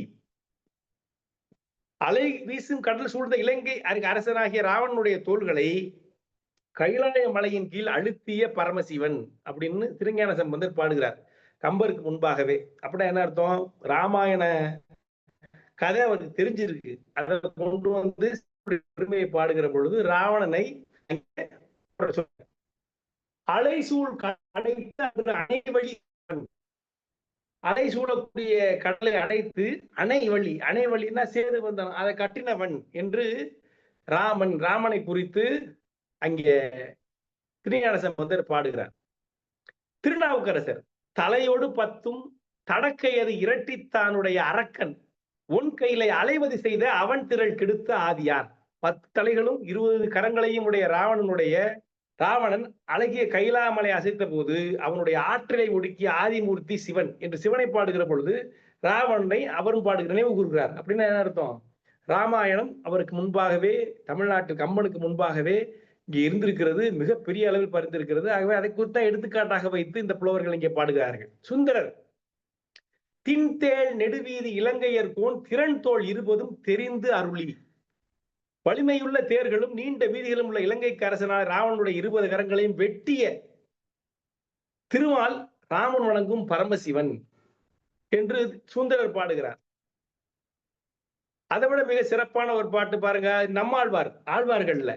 அலை வீசும் கடல் சூழ்ந்த இலங்கை அரசனாகிய ராவணனுடைய தோள்களை கைலாய மலையின் கீழ் அழுத்திய பரமசிவன் அப்படின்னு திருஞான சம்பந்தர் பாடுகிறார் கம்பருக்கு முன்பாகவே. அப்படின்னா என்ன அர்த்தம்? ராமாயண கதை அவருக்கு தெரிஞ்சிருக்கு. அதை கொண்டு வந்து பெருமையை பாடுகிற பொழுது ராவணனை அலை சூழ் அடைத்து அணை வழி, அலை சூழக்கூடிய கடலை அடைத்து அணை வழின்னா சேது வந்தான், அதை கட்டினவன் என்று ராமனை குறித்து அங்கே திருஞான சம்பந்தர் பாடுகிறார். திருநாவுக்கரசர் தலையோடு பத்தும் தடக்கையது இரட்டித்தானுடைய அரக்கன் உன் கையிலை அலைவது செய்த அவன் திரள் கெடுத்த ஆதியார். 10 தலைகளும் 20 கரங்களையும் உடைய ராவணன் அழகிய கைலாமலை அசைத்த போது அவனுடைய ஆற்றலை ஒடுக்கிய ஆதிமூர்த்தி சிவன் என்று சிவனை பாடுகிற பொழுது ராவணனை அவரும் பாடுகிற நினைவு கூறுகிறார். அப்படின்னா என்ன அர்த்தம்? ராமாயணம் அவருக்கு முன்பாகவே, தமிழ்நாட்டு கம்பனுக்கு முன்பாகவே இங்கே இருந்திருக்கிறது, மிகப்பெரிய அளவில் பறிந்திருக்கிறது. ஆகவே அதை குறித்த எடுத்துக்காட்டாக வைத்து இந்த புலவர்கள் இங்கே பாடுகிறார்கள். சுந்தரர் தின்தேள் நெடுவீதி இலங்கையர் கோன் திறன் தோல் இருபதும் தெரிந்து அருளி. வலிமையுள்ள தேர்களும் நீண்ட வீதிகளும் உள்ள இலங்கைக்கு அரசனான ராவணனுடைய 20 கரங்களையும் வெட்டிய திருமால் ராமன் வணங்கும் பரமசிவன் என்று சுந்தரர் பாடுகிறார். அதை விட மிக சிறப்பான ஒரு பாட்டு பாருங்க, ஆழ்வார்கள்ல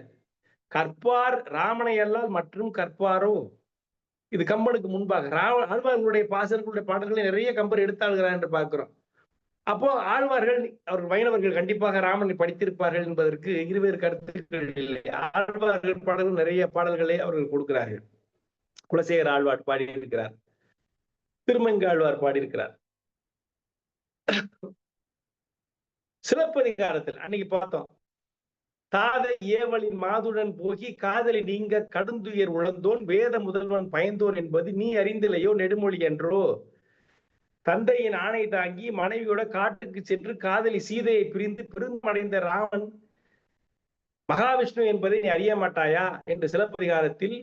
கற்பார் ராமனை அல்லால் மற்றும் கற்பாரோ. இது கம்பனுக்கு முன்பாக ஆழ்வார்களுடைய பாசர்களுடைய பாடல்களை நிறைய கம்பர் எடுத்தாளுகிறார் என்று பார்க்கிறோம். அப்போ ஆழ்வார்கள், அவர்கள் வைணவர்கள், கண்டிப்பாக ராமனை படித்திருப்பார்கள் என்பதற்கு இருவேறு கருத்துக்கள் இல்லை. ஆழ்வார்கள் பாடல்கள் நிறைய பாடல்களை அவர்கள் கொடுக்கிறார்கள். குலசேகர ஆழ்வார் பாடியிருக்கிறார். திருமங்காழ்வார் பாடியிருக்கிறார். சிலப்பதிகாரத்தில் அன்னைக்கு பார்த்தோம், தாதை ஏவலின் மாதுடன் போகி காதலி நீங்க கடுந்துயர் உழந்தோன் வேத முதல்வன் பயந்தோன் என்பது நீ அறிந்திலையோ நெடுமொழி என்றோ. தந்தையின் ஆணை தாங்கி மனைவியோட காட்டுக்கு சென்று காதலி சீதையை பிரிந்து பெருமடைந்த ராமன் மகாவிஷ்ணு என்பதை நீ அறிய மாட்டாயா என்று சிலப்பதிகாரத்தில்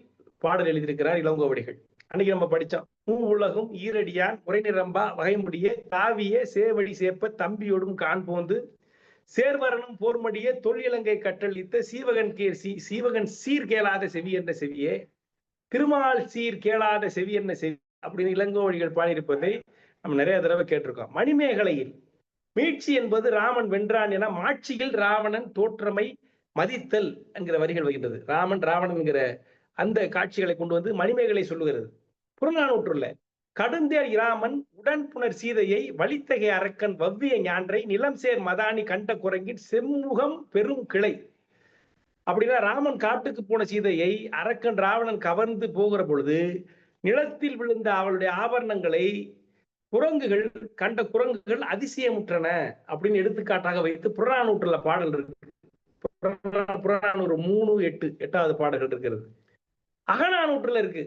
பாடல் எழுதியிருக்கிறார் இளங்கோவடிகள். அன்னைக்கு நம்ம படிச்சோம், உலகும் ஈரடியான் உரை நிரம்பா வகைமுடிய தாவிய சேவடி சேப்ப தம்பியோடும் காண்போந்து சேர்வரனும் போர்மடிய தொழிலங்கை கட்டளித்த சீவகன் சீர் கேளாத செவி என்ற செவியே, திருமால் சீர் கேளாத செவி என்ன செவி அப்படின்னு இளங்கோவடிகள் பாடியிருப்பதை நம்ம நிறைய தடவை கேட்டிருக்கோம். மணிமேகலையில் மீட்சி என்பது ராமன் வென்றான் என மாட்சியில் ராவணன் தோற்றமை மதித்தல் என்கிற வரிகள் வருகின்றது. ராவணன் என்கிற அந்த காட்சிகளை கொண்டு வந்து மணிமேகலை சொல்லுகிறது. புறநானூற்றுள்ள கடுந்தேர் இராமன் உடன் புனர் சீதையை வலித்தகை அரக்கன் வவ்விய ஞான்றை நிலம் சேர் மதானி கண்ட குரங்கின் செம்முகம் பெரும் கிளை. அப்படின்னா ராமன் காட்டுக்கு போன சீதையை அரக்கன் ராவணன் கவர்ந்து போகிற பொழுது நிலத்தில் விழுந்த அவளுடைய ஆபரணங்களை கண்ட குரங்குகள் அதிசயமுற்றன அப்படின்னு எடுத்துக்காட்டாக வைத்து புறநானூற்றுல பாடல் இருக்கு. புறநானூறு 3:8 பாடல்கள் இருக்கிறது. அகநானூற்றுல இருக்கு,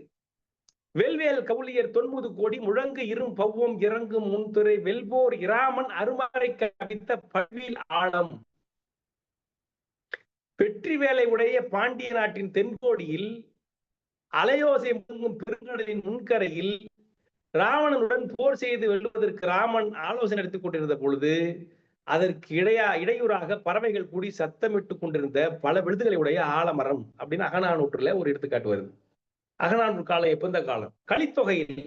வெல்வேல் கவுளியர் தொன்முது கோடி முழங்கு இரும் பவ்வம் இறங்கும் முன்துறை வெல்போர் இராமன் அருமறை கவித்த பல்வில் ஆழம். வெற்றி வேலை உடைய பாண்டிய நாட்டின் தென்கோடியில் அலையோசை முழங்கும் பெருங்கடலின் முன்கரையில் ராவணனுடன் போர் செய்து வெல்வதற்கு ராமன் ஆலோசனை எடுத்துக் கொண்டிருந்த பொழுது அதற்கு இடையூறாக பறவைகள் கூடி சத்தமிட்டுக் கொண்டிருந்த பல விழுதுகளை உடைய ஆலமரம் அப்படின்னு அகநானூற்றுல ஒரு எடுத்துக்காட்டு வருது. அகநானூறு காலம் எப்ப இந்த காலம்? கலித்தொகையில்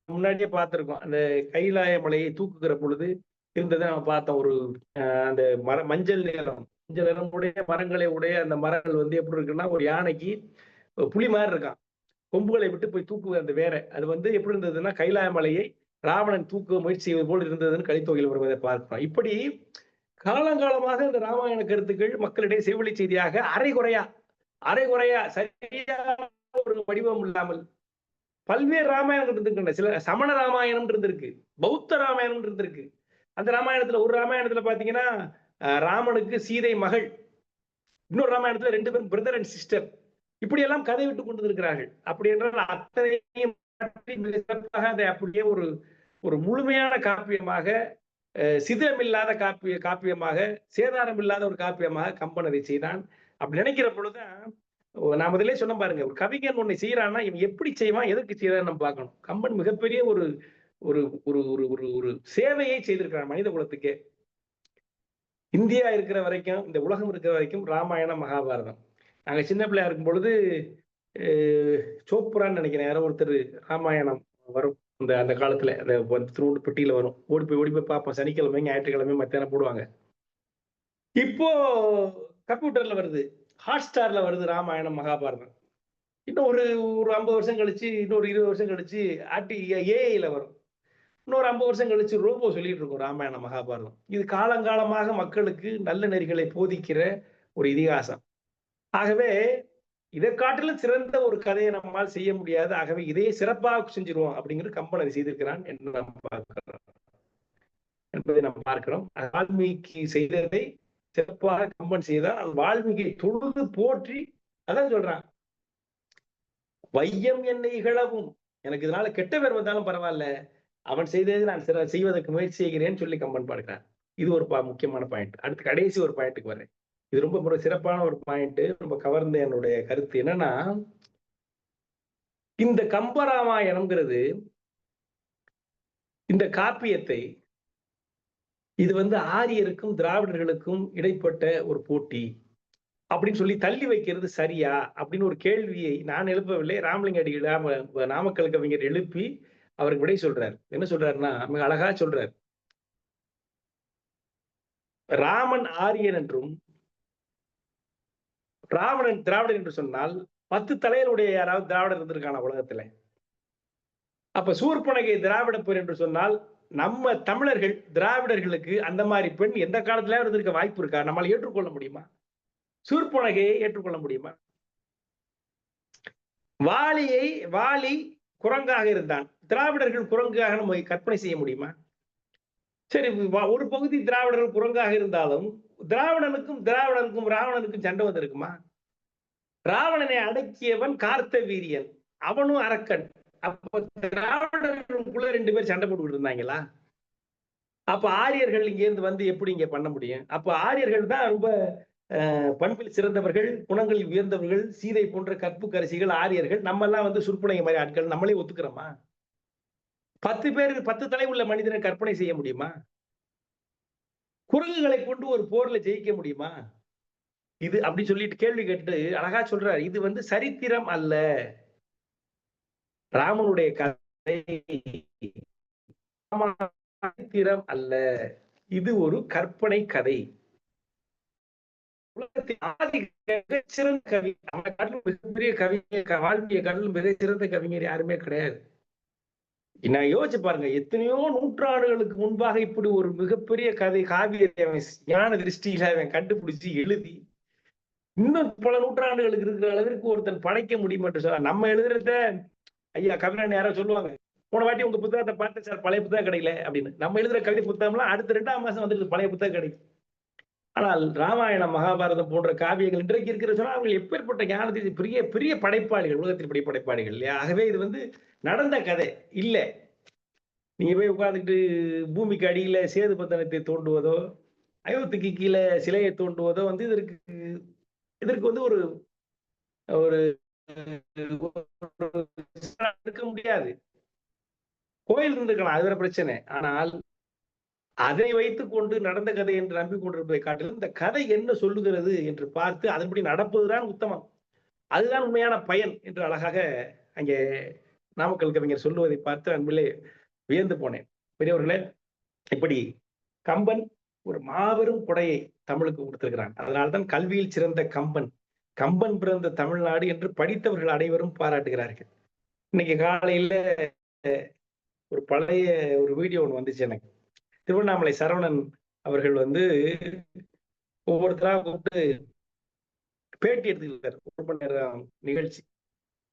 முன்னாடியே பார்த்திருக்கோம், அந்த கைலாய மலையை தூக்குகிற பொழுது இருந்ததை நம்ம பார்த்தோம். ஒரு அந்த மஞ்சள் நிறம் உடைய மரங்களை உடைய அந்த மரங்கள் வந்து எப்படி இருக்குன்னா, ஒரு யானைக்கு புலி மாதிரி இருக்கான், கொம்புகளை விட்டு போய் தூக்குவது அந்த வேற. அது வந்து எப்படி இருந்ததுன்னா, கைலாய மலையை ராவணன் தூக்க முயற்சி செய்வது போல் இருந்ததுன்னு கலித்தொகையில் வருவதை பார்க்கிறோம். இப்படி காலங்காலமாக இந்த ராமாயண கருத்துக்கள் மக்களிடையே செவிலி செய்தியாக அரைகுறையா சரியா ஒரு வடிவம் இல்லாமல் பல்வேறு ராமாயணம் இருந்திருக்கின்றன. சில சமண ராமாயணம் இருந்திருக்கு, பௌத்த ராமாயணம் இருந்திருக்கு. அந்த ராமாயணத்துல ஒரு ராமாயணத்துல பாத்தீங்கன்னா ராமனுக்கு சீதை மகள், இன்னொரு ராமாயணத்துல 2 பேரும் பிரதர் அண்ட் சிஸ்டர், இப்படி எல்லாம் கதை விட்டு கொண்டு இருக்கிறார்கள். அப்படி என்றால் அத்தனையும் அதை அப்படியே ஒரு முழுமையான காப்பியமாக, சிதிலமில்லாத காப்பியமாக, சேதாரம் இல்லாத ஒரு காப்பியமாக கம்பன் அதை செய்தான். அப்படி நினைக்கிற பொழுதுதான் நான் முதலே சொன்ன பாருங்க, ஒரு கவிஞன் ஒண்ணு செய்யறான்னா இவன் எப்படி செய்வான், எதற்கு செய்யறான்னு நம்ம பார்க்கணும். கம்பன் மிகப்பெரிய ஒரு ஒரு ஒரு ஒரு ஒரு சேவையை செய்திருக்கிறான் மனித குலத்துக்கே. இந்தியா இருக்கிற வரைக்கும், இந்த உலகம் இருக்கிற வரைக்கும் ராமாயணம் மகாபாரதம். நாங்க சின்ன பிள்ளையா இருக்கும் பொழுது சோப்புரான்னு நினைக்கிறேன் யாரோ ஒருத்தர் ராமாயணம் வரும் அந்த காலத்துல, அந்த திருவண்ணு பெட்டியில வரும், ஓடி போய் பார்ப்போம். சனிக்கிழமை ஞாயிற்றுக்கிழமை மத்தியானம் போடுவாங்க. இப்போ கம்ப்யூட்டர்ல வருது, ஹாட் ஸ்டார்ல வருது ராமாயணம் மகாபாரதம். இன்னும் ஒரு 50 வருஷம் கழிச்சு, இன்னொரு 20 வருஷம் கழிச்சு ஏஐல வரும். இன்னொரு 50 வருஷம் கழிச்சு ரோபோ சொல்லிட்டு இருக்கும் ராமாயணம் மகாபாரதம். இது காலங்காலமாக மக்களுக்கு நல்ல நெறிகளை போதிக்கிற ஒரு இதிகாசம். ஆகவே இதை காட்டிலும் சிறந்த ஒரு கதையை நம்மால் செய்ய முடியாது. ஆகவே இதையே சிறப்பாக செஞ்சிருவோம் அப்படிங்கிறது கம்பன் அதை செய்திருக்கிறான் என்று என்பதை நாம் பார்க்கிறோம். வால்மீகி செய்ததை சிறப்பாக கம்பன் செய்தால் அது வால்மீகியை தொழுது போற்றி அதான் சொல்றான், வையம் என்னை இகழவும், எனக்கு இதனால கெட்ட பேர் வந்தாலும் பரவாயில்ல, அவன் செய்ததை நான் செய்வதற்கு முயற்சி செய்கிறேன்னு சொல்லி கம்பன் பாடுகிறான். இது ஒரு முக்கியமான பாயிண்ட். அடுத்து கடைசி ஒரு பாயிண்ட்டுக்கு வரேன். இது ரொம்ப சிறப்பான ஒரு பாயிண்ட். ரொம்ப கவர்ந்த என்னுடைய கருத்து என்னன்னா, இந்த கம்பராமாயணம்ங்கிறது, இந்த காப்பியத்தை, இது வந்து ஆரியருக்கும் திராவிடர்களுக்கும் இடைப்பட்ட ஒரு போட்டி அப்படின்னு சொல்லி தள்ளி வைக்கிறது சரியா அப்படின்னு ஒரு கேள்வியை நான் எழுப்பவில்லை, ராமலிங்க அடிகள் நாமக்கல் கவிஞர் எழுப்பி அவருக்கு விடை சொல்றார். என்ன சொல்றாருன்னா, மிக அழகா சொல்றார், ராமன் ஆரியன் என்றும் ராவணன் திராவிடர் என்று சொன்னால் 10 தலைகளுடைய யாராவது திராவிடர் இருந்திருக்கான உலகத்துல? அப்ப சூர்பனகை திராவிட பெண் என்று சொன்னால் நம்ம தமிழர்கள் திராவிடர்களுக்கு அந்த மாதிரி பெண் எந்த காலத்துல இருந்திருக்க வாய்ப்பு இருக்கா? நம்மளால ஏற்றுக்கொள்ள முடியுமா? சூர்பனகையை ஏற்றுக்கொள்ள முடியுமா? வாலி குரங்காக இருந்தான், திராவிடர்கள் குரங்காக நம்ம கற்பனை செய்ய முடியுமா? சரி, ஒரு பகுதி திராவிடர்கள் குரங்காக இருந்தாலும் திராவிடனுக்கும் ராவணனுக்கும் சண்டை வந்திருக்குமா? ராவணனை அடக்கியவன் கார்த்த வீரியன், அவனும் அரக்கன். அப்ப திராவிடர்களுக்குள்ள 2 பேர் சண்டை போட்டுக்கிட்டு இருந்தாங்களா? அப்ப ஆரியர்கள் இங்க இருந்து வந்து எப்படி இங்க பண்ண முடியும்? அப்ப ஆரியர்கள் தான் ரொம்ப பண்பில் சிறந்தவர்கள், குணங்களில் உயர்ந்தவர்கள், சீதை போன்ற கற்புக்கரசிகள் ஆரியர்கள். நம்ம எல்லாம் வந்து சுற்பனைங்க மாதிரி ஆட்கள், நம்மளே ஒத்துக்கிறோமா? 10 பேர் 10 தலை உள்ள மனிதனை கற்பனை செய்ய முடியுமா? குரங்குகளை கொண்டு ஒரு போர்ல ஜெயிக்க முடியுமா? இது அப்படி சொல்லிட்டு கேள்வி கேட்டு அழகா சொல்றார். இது வந்து சரித்திரம் அல்ல. ராமனுடைய கதை சரித்திரம் அல்ல. இது ஒரு கற்பனை கதை. உலகத்தின் ஆதி மிகச்சிறந்த கவி, அவனை காட்டிலும் மிகப்பெரிய கவிஞர், வாழ்விய காட்டிலும் மிகச்சிறந்த கவிஞர் யாருமே கிடையாது. நான் யோசிச்சு பாருங்க, எத்தனையோ நூற்றாண்டுகளுக்கு முன்பாக இப்படி ஒரு மிகப்பெரிய கதை காவியத்தை அவன் ஞான திருஷ்டியில அவன் கண்டுபிடிச்சு எழுதி இன்னும் பல நூற்றாண்டுகளுக்கு இருக்கிற அளவிற்கு ஒருத்தன் படைக்க முடியும் என்று சொல்ல. நம்ம எழுதுறத ஐயா கவிஞன் யாரோ சொல்லுவாங்க, போன வாட்டி உங்க புத்தகத்தை பார்த்தேன் சார், பழைய புத்தகம் கிடைக்கல அப்படின்னு. நம்ம எழுதுற கவிதை புத்தகம்லாம் அடுத்த 2ஆம் மாசம் வந்துட்டு பழைய புத்தகம் கிடைக்கும். ஆனால் ராமாயணம், மகாபாரதம் போன்ற காவியங்கள் இன்றைக்கு இருக்கிற சொன்னா அவங்க எப்பேற்பட்ட ஞானத்தில் பெரிய பெரிய படைப்பாளிகள், உலகத்தில் பெரிய படைப்பாளிகள் இல்லையா? ஆகவே இது வந்து நடந்த கதை இல்ல. நீங்க போய் உட்கார்ந்துட்டு பூமிக்கு அடியில சேது பந்தனத்தை தோண்டுவதோ, அயோத்திக்கு கீழே சிலையை தோண்டுவதோ வந்து இதற்கு வந்து ஒரு ஒரு இருக்க முடியாது. கோயில் இருந்துக்கலாம், அது வேற பிரச்சனை. ஆனால் அதை வைத்துக் கொண்டு நடந்த கதை என்று நம்பிக்கொண்டிருப்பதை காட்டிலும் இந்த கதை என்ன சொல்லுகிறது என்று பார்த்து அதன்படி நடப்பதுதான் உத்தமம். அதுதான் உண்மையான பயன் என்று அழகாக அங்கே நாமக்கல் கவிஞர் சொல்லுவதை பார்த்து அன்பிலே வியந்து போனேன். பெரியவர்களே, இப்படி கம்பன் ஒரு மாபெரும் கொடையை தமிழுக்கு கொடுத்திருக்கிறான். அதனால்தான் கல்வியில் சிறந்த கம்பன், கம்பன் பிறந்த தமிழ்நாடு என்று படித்தவர்கள் அனைவரும் பாராட்டுகிறார்கள். இன்னைக்கு காலையில ஒரு பழைய ஒரு வீடியோ ஒன்று வந்துச்சு எனக்கு. திருவண்ணாமலை சரவணன் அவர்கள் வந்து ஒவ்வொருத்தராக கூப்பிட்டு பேட்டி எடுத்துக்கிட்டார், 1 மணி நேரம் நிகழ்ச்சி.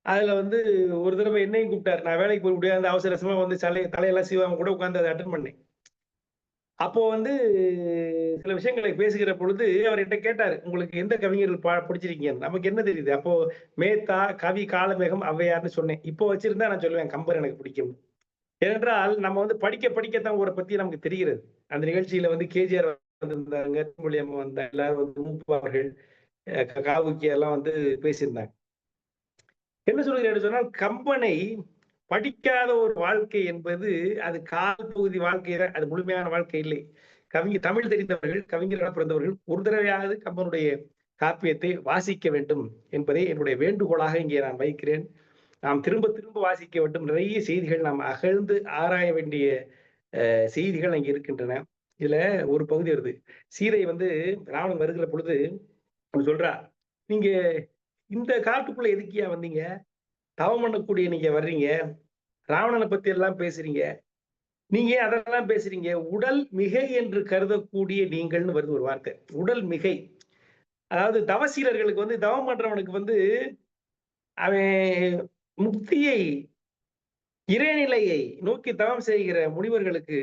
அதுல வந்து ஒரு தடவை என்னையும் கூப்பிட்டார். நான் வேலைக்கு போய் முடியாது, அவசரமா வந்து தலையெல்லாம் சீவாம கூட உட்கார்ந்து அதை அட்டன் பண்ணேன். அப்போ வந்து சில விஷயங்களை பேசுகிற பொழுது அவர் என்கிட்ட கேட்டாரு, உங்களுக்கு எந்த கவிஞர்கள் பிடிச்சிருக்கீங்க? நமக்கு என்ன தெரியுது? அப்போ மேத்தா, கவி காலமேகம், ஔவையார்னு சொன்னேன். இப்போ வச்சிருந்தா நான் சொல்லுவேன் கம்பர் எனக்கு பிடிக்கும். ஏனென்றால் நம்ம வந்து படிக்க படிக்கத்தான் ஊரை பத்தி நமக்கு தெரிகிறது. அந்த நிகழ்ச்சியில வந்து கேஜிஆர் வந்திருந்தாங்க, மொழியம்மா வந்தாங்க, எல்லாரும் வந்து மூப்பா அவர்கள், காவுக்கி எல்லாம் வந்து பேசியிருந்தாங்க. என்ன சொல்கிறேன் சொன்னால், கம்பனை படிக்காத ஒரு வாழ்க்கை என்பது அது கால் பகுதி வாழ்க்கை தான், அது முழுமையான வாழ்க்கை இல்லை. கவிஞர் தமிழ் தெரிந்தவர்கள், கவிஞர்களாக பிறந்தவர்கள் ஒரு தடவையாவது கம்பனுடைய காப்பியத்தை வாசிக்க வேண்டும் என்பதை என்னுடைய வேண்டுகோளாக இங்கே நான் வைக்கிறேன். நாம் திரும்ப திரும்ப வாசிக்க வேண்டும். நிறைய செய்திகள் நாம் அகழ்ந்து ஆராய வேண்டிய செய்திகள் அங்கே இருக்கின்றன. இதுல ஒரு பகுதி வருது, சீதை வந்து ராவணன் வருகிற பொழுது சொல்றா, நீங்க இந்த காட்டுக்குள்ள எதுக்கியா வந்தீங்க? தவம் பண்ணக்கூடிய நீங்க வர்றீங்க, ராவணனை பத்தி எல்லாம் பேசுறீங்க, நீங்க அதெல்லாம் பேசுறீங்க, உடல் மிகை என்று கருதக்கூடிய நீங்கள்னு வருது ஒரு வார்த்தை, உடல் மிகை. அதாவது தவசீலர்களுக்கு வந்து தவம் பண்றவனுக்கு வந்து அவன் முக்தியை, இறைநிலையை நோக்கி தவம் செய்கிற முனிவர்களுக்கு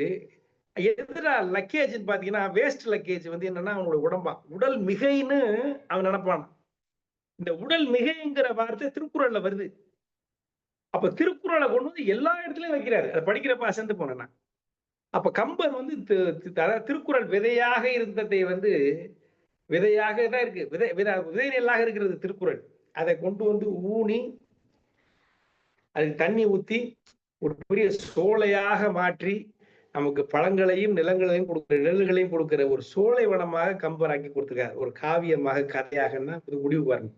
எதிரா லக்கேஜ் பாத்தீங்கன்னா வேஸ்ட் லக்கேஜ் வந்து என்னன்னா அவனோட உடம்பா, உடல் மிகைன்னு அவன் நினைப்பான். இந்த உடல் மிகைங்கிற வார்த்தை திருக்குறள்ல வருது. அப்ப திருக்குறளை கொண்டு வந்து எல்லா இடத்துலயும் வைக்கிறாரு. அதை படிக்கிறப்ப அசந்து போனேன்னா. அப்ப கம்பர் வந்து திருக்குறள் விதையாக இருந்ததை வந்து விதையாக தான் இருக்கு, விதை நெல்லாக இருக்கிறது திருக்குறள். அதை கொண்டு வந்து ஊனி அதுக்கு தண்ணி ஊத்தி ஒரு பெரிய சோலையாக மாற்றி நமக்கு பழங்களையும் நிலங்களையும் கொடுக்கிற, நெல்லுகளையும் கொடுக்கிற ஒரு சோலை வனமாக கம்பராக்கி கொடுத்திருக்காரு. ஒரு காவியமாக, கதையாகன்னா முடிவு வரணும்.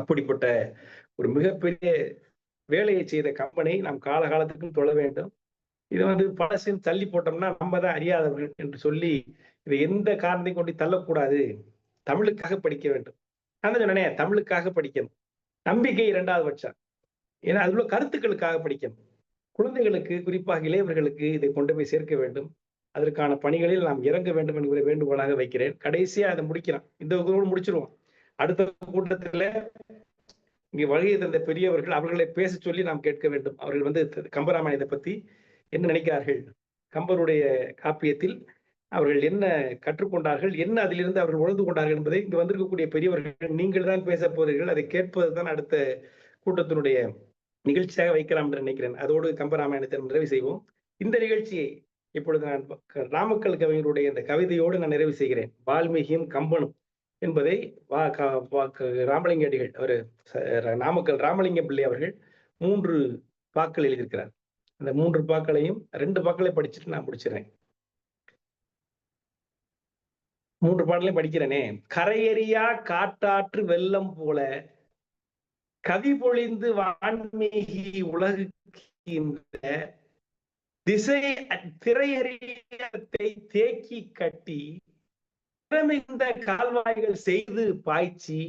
அப்படிப்பட்ட ஒரு மிகப்பெரிய வேலையை செய்த கம்பனை நாம் காலகாலத்துக்கும் தொழ வேண்டும். இதை வந்து பழசின் தள்ளி போட்டோம்னா நம்ம தான் அறியாதவர்கள் என்று சொல்லி இதை எந்த காரணத்தையும் கொண்டு தள்ளக்கூடாது. தமிழுக்காக படிக்க வேண்டும். நான் சொன்னே, தமிழுக்காக படிக்கணும். நம்பிக்கை 2வது பட்சம். ஏன்னா அதுல கருத்துக்களுக்காக படிக்கணும். குழந்தைகளுக்கு, குறிப்பாக இளையவர்களுக்கு இதை கொண்டு போய் சேர்க்க வேண்டும். அதற்கான பணிகளில் நாம் இறங்க வேண்டும் என்கிற வேண்டுகோளாக வைக்கிறேன். கடைசியா அதை முடிக்கலாம், இந்த முடிச்சிருவோம். அடுத்த கூட்டத்துல இங்கே வருகை தந்த பெரியவர்கள், அவர்களை பேச சொல்லி நாம் கேட்க வேண்டும். அவர்கள் வந்து கம்பராமாயணத்தை பத்தி என்ன நினைக்கிறார்கள், கம்பருடைய காப்பியத்தில் அவர்கள் என்ன கற்றுக்கொண்டார்கள், என்ன அதிலிருந்து அவர்கள் உணர்ந்து கொண்டார்கள் என்பதை இங்கு வந்திருக்கக்கூடிய பெரியவர்கள் நீங்கள் தான் பேச போறீர்கள். அதை கேட்பதுதான் அடுத்த கூட்டத்தினுடைய நிகழ்ச்சியாக வைக்கலாம் என்று நினைக்கிறேன். அதோடு கம்பராமாயணத்தை நிறைவு செய்வோம். இந்த நிகழ்ச்சியை இப்பொழுது நான் நாமக்கல் கவிஞருடைய இந்த கவிதையோடு நான் நிறைவு செய்கிறேன். வால்மீகியும் கம்பனும் என்பதை ராமலிங்க அடிகள், அவர் நாமக்கல் ராமலிங்க பிள்ளை அவர்கள் 3 பாக்கள் எழுதியிருக்கிறார். அந்த 3 பாக்களையும் 2 பாக்களை படிச்சுட்டு நான் முடிச்சிடறேன். 3 பாடலையும் படிக்கிறேனே. கரையெறியா காட்டாற்று வெள்ளம் போல கவி பொழிந்து வான்மீகி உலகுக்கின்ற திசை திரையறியத்தை தேக்கி கட்டி திறமிந்த கால்வாய்கள் செய்து பாய்ச்சி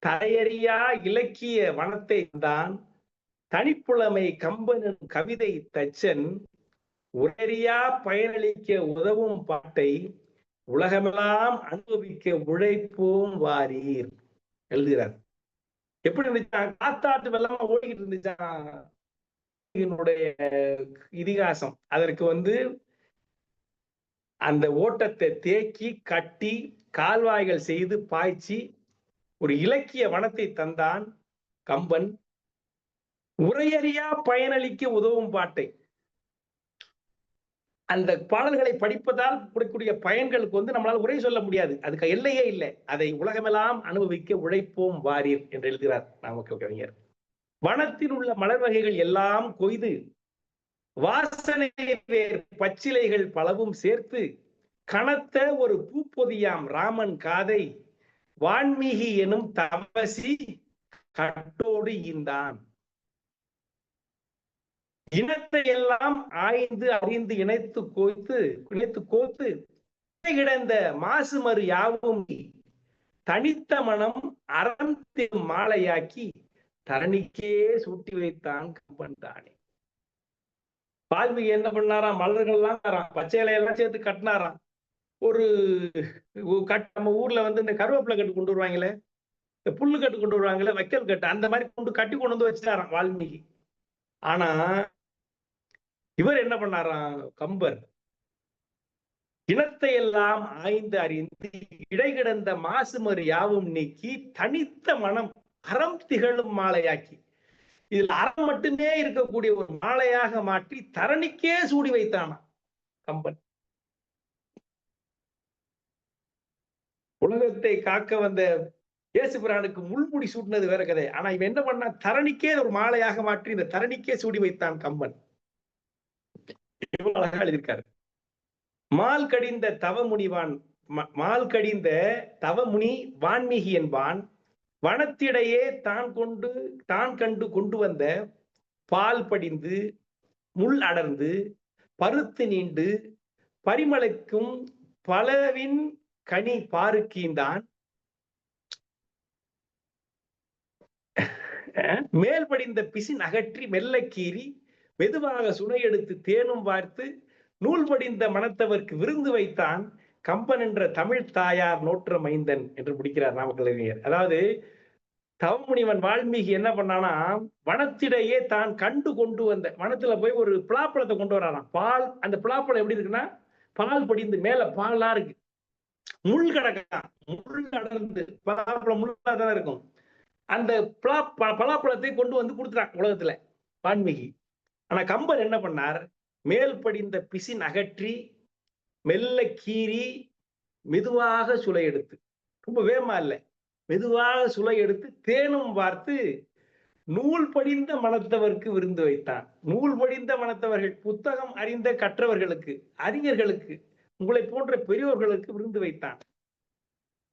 தரையறியா இலக்கிய வனத்தை தான் தனிப்புலமை கம்பனின் கவிதை தச்சன் உரையறியா பயனளிக்க உதவும் பாட்டை உலகமெல்லாம் அனுபவிக்க உழைப்போம் வாரீர் எழுதுகிறார். எப்படி இருந்துச்சா? காத்தாட்டு வெள்ளமா ஓடிக்கிட்டு இருந்துச்சா என்னுடைய இதிகாசம். அதற்கு வந்து அந்த ஓட்டத்தை தேக்கி கட்டி கால்வாய்கள் செய்து பாய்ச்சி ஒரு இலக்கிய வனத்தை தந்தான் கம்பன். உரையறியா பயனளிக்க உதவும் பாட்டை, அந்த பாடல்களை படிப்பதால் கொடுக்கக்கூடிய பயன்களுக்கு வந்து நம்மளால் உரை சொல்ல முடியாது, அதுக்கு எல்லையே இல்லை. அதை உலகமெல்லாம் அனுபவிக்க உழைப்போம் வாரீர் என்று எழுதுகிறார் நாமக்கல் கவிஞர். வனத்தில் உள்ள மலர் வகைகள் எல்லாம் கொய்து வாசனை வேர் பச்சிலைகள் பலவும் சேர்த்து கனத்த ஒரு பூப்பொதியாம் ராமன் காதை வான்மீகி எனும் தவசி கட்டோடு ஈந்தான். இனத்தை எல்லாம் ஆய்ந்து அறிந்து இணைத்து கோத்து கிடந்த மாசுமறு யாவும் தனித்த மனம் அறம் மாலையாக்கி தரணிக்கே சூட்டி வைத்தான் கம்பன் தானே. வால்மீகி என்ன பண்ணாராம்? மலர்கள்லாம் பச்சை இலையெல்லாம் சேர்த்து கட்டினாராம். ஒரு நம்ம ஊர்ல வந்து இந்த கருவேப்பிலை கட்டு கொண்டு வருவாங்களே, இந்த புல்லு கட்டு கொண்டு வருவாங்களே, வைக்கல் கட்டு, அந்த மாதிரி கட்டி கொண்டு வந்து வச்சுட்டாராம் வால்மீகி. ஆனா இவர் என்ன பண்ணாராம்? கம்பர் இனத்தை எல்லாம் ஆய்ந்து அறிந்து இடைகிடந்த மாசுமறு யாவும் நீக்கி தனித்த மனம் அறம் திகழும் மாலையாக்கி, இதில் அறம் மட்டுமே இருக்கக்கூடிய ஒரு மாலையாக மாற்றி தரணிக்கே சூடி வைத்தானா கம்பன். உலகத்தை காக்க வந்த இயேசு பிரானுக்கு முள்முடி சூட்டினது வேற கதை. ஆனா இவன் என்ன பண்ணா? தரணிக்கே ஒரு மாலையாக மாற்றி இந்த தரணிக்கே சூடி வைத்தான் கம்பன். அழகா எழுதியிருக்காரு. மால் கடிந்த தவமுனி வான்மீகி என்பான் வனத்திடையே தான் கண்டு கொண்டு வந்த பால் படிந்து முள் அடர்ந்து பருத்து நீண்டு பரிமளைக்கும் பலவின் கனி பாருக்கின்றான். மேல் படிந்த பிசின் அகற்றி மெல்ல கீறி மெதுவாக சுனை எடுத்து தேனும் பார்த்து நூல் படிந்த மனத்தவர்க்கு விருந்து வைத்தான் கம்பன் என்ற தமிழ் தாயார் நோற்ற மைந்தன் என்று முடிக்கிறார் நாமக்கல் கவிஞர். அதாவது தவமுனிவன் வால்மீகி என்ன பண்ணானா, வனத்திடையே தான் கண்டு கொண்டு வந்த, வனத்துல போய் ஒரு பிளாப்பழத்தை கொண்டு வரானாம். பால், அந்த பிளாப்பழம் எப்படி இருக்குன்னா பால் படிந்து மேல பாலா இருக்கு, முள் கிடக்கா, முள் அடர்ந்து, பலாப்பழம் முள்ளா தானே இருக்கும். அந்த பலாப்பழத்தை கொண்டு வந்து கொடுத்துட்டான் உலகத்துல வான்மீகி. ஆனா கம்பர் என்ன பண்ணார்? மேல் படிந்த பிசின் அகற்றி மெல்ல கீறி மெதுவாக சுளை எடுத்து, ரொம்ப வேகமா இல்ல, மெதுவாக சுளை எடுத்து தேனும் பார்த்து நூல் படிந்த மனத்தவர்க்கு விருந்து வைத்தான். நூல் படிந்த மனத்தவர்கள், புத்தகம் அறிந்த கற்றவர்களுக்கு, அறிஞர்களுக்கு, உங்களை போன்ற பெரியோர்களுக்கு விருந்து வைத்தான்.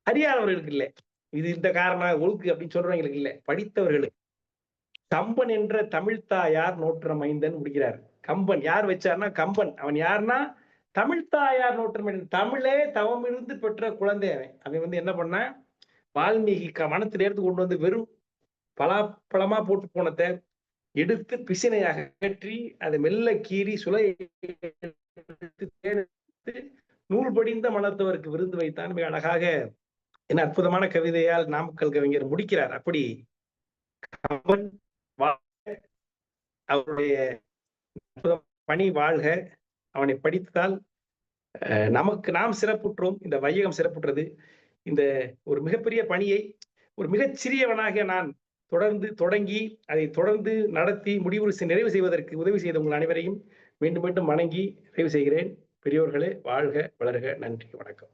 அறியாதவர்களுக்கு இல்லை, இது இந்த காரணம் ஒழுக்கு அப்படின்னு சொல்றவங்களுக்கு இல்லை, படித்தவர்களுக்கு. கம்பன் என்ற தமிழ் தாயார் நோற்ற மைந்தன் முடிக்கிறார். கம்பன் யார் வச்சார்னா கம்பன். அவன் யாருன்னா தமிழ் தாயார் நோற்ற மைந்தன். தமிழே தவம் இருந்து பெற்ற குழந்தை அவன். அவன் வந்து என்ன பண்ண, வால்மீகி வனத்துல எடுத்து கொண்டு வந்து வெறும் பலாப்பழமா போட்டு போனதை எடுத்து பிசினையாக அகற்றி அதை மெல்ல கீறி சுலை நூல் படிந்த மனத்தவருக்கு விருந்து வைத்தான். மிக அழகாக என்ன அற்புதமான கவிதையால் நாமக்கல் கவிஞர் முடிக்கிறார். அப்படி அவன் அவருடைய பணி வாழ்க. அவனை படித்தால் நாம் சிறப்புற்றோம், இந்த வையகம் சிறப்புற்றது. இந்த ஒரு மிகப்பெரிய பணியை ஒரு மிகச் சிறியவனாக நான் தொடங்கி அதை தொடர்ந்து நடத்தி நிறைவு செய்வதற்கு உதவி செய்த உங்கள் அனைவரையும் மீண்டும் மீண்டும் வணங்கி நிறைவு செய்கிறேன். பெரியோர்களே, வாழ்க வளர்க. நன்றி, வணக்கம்.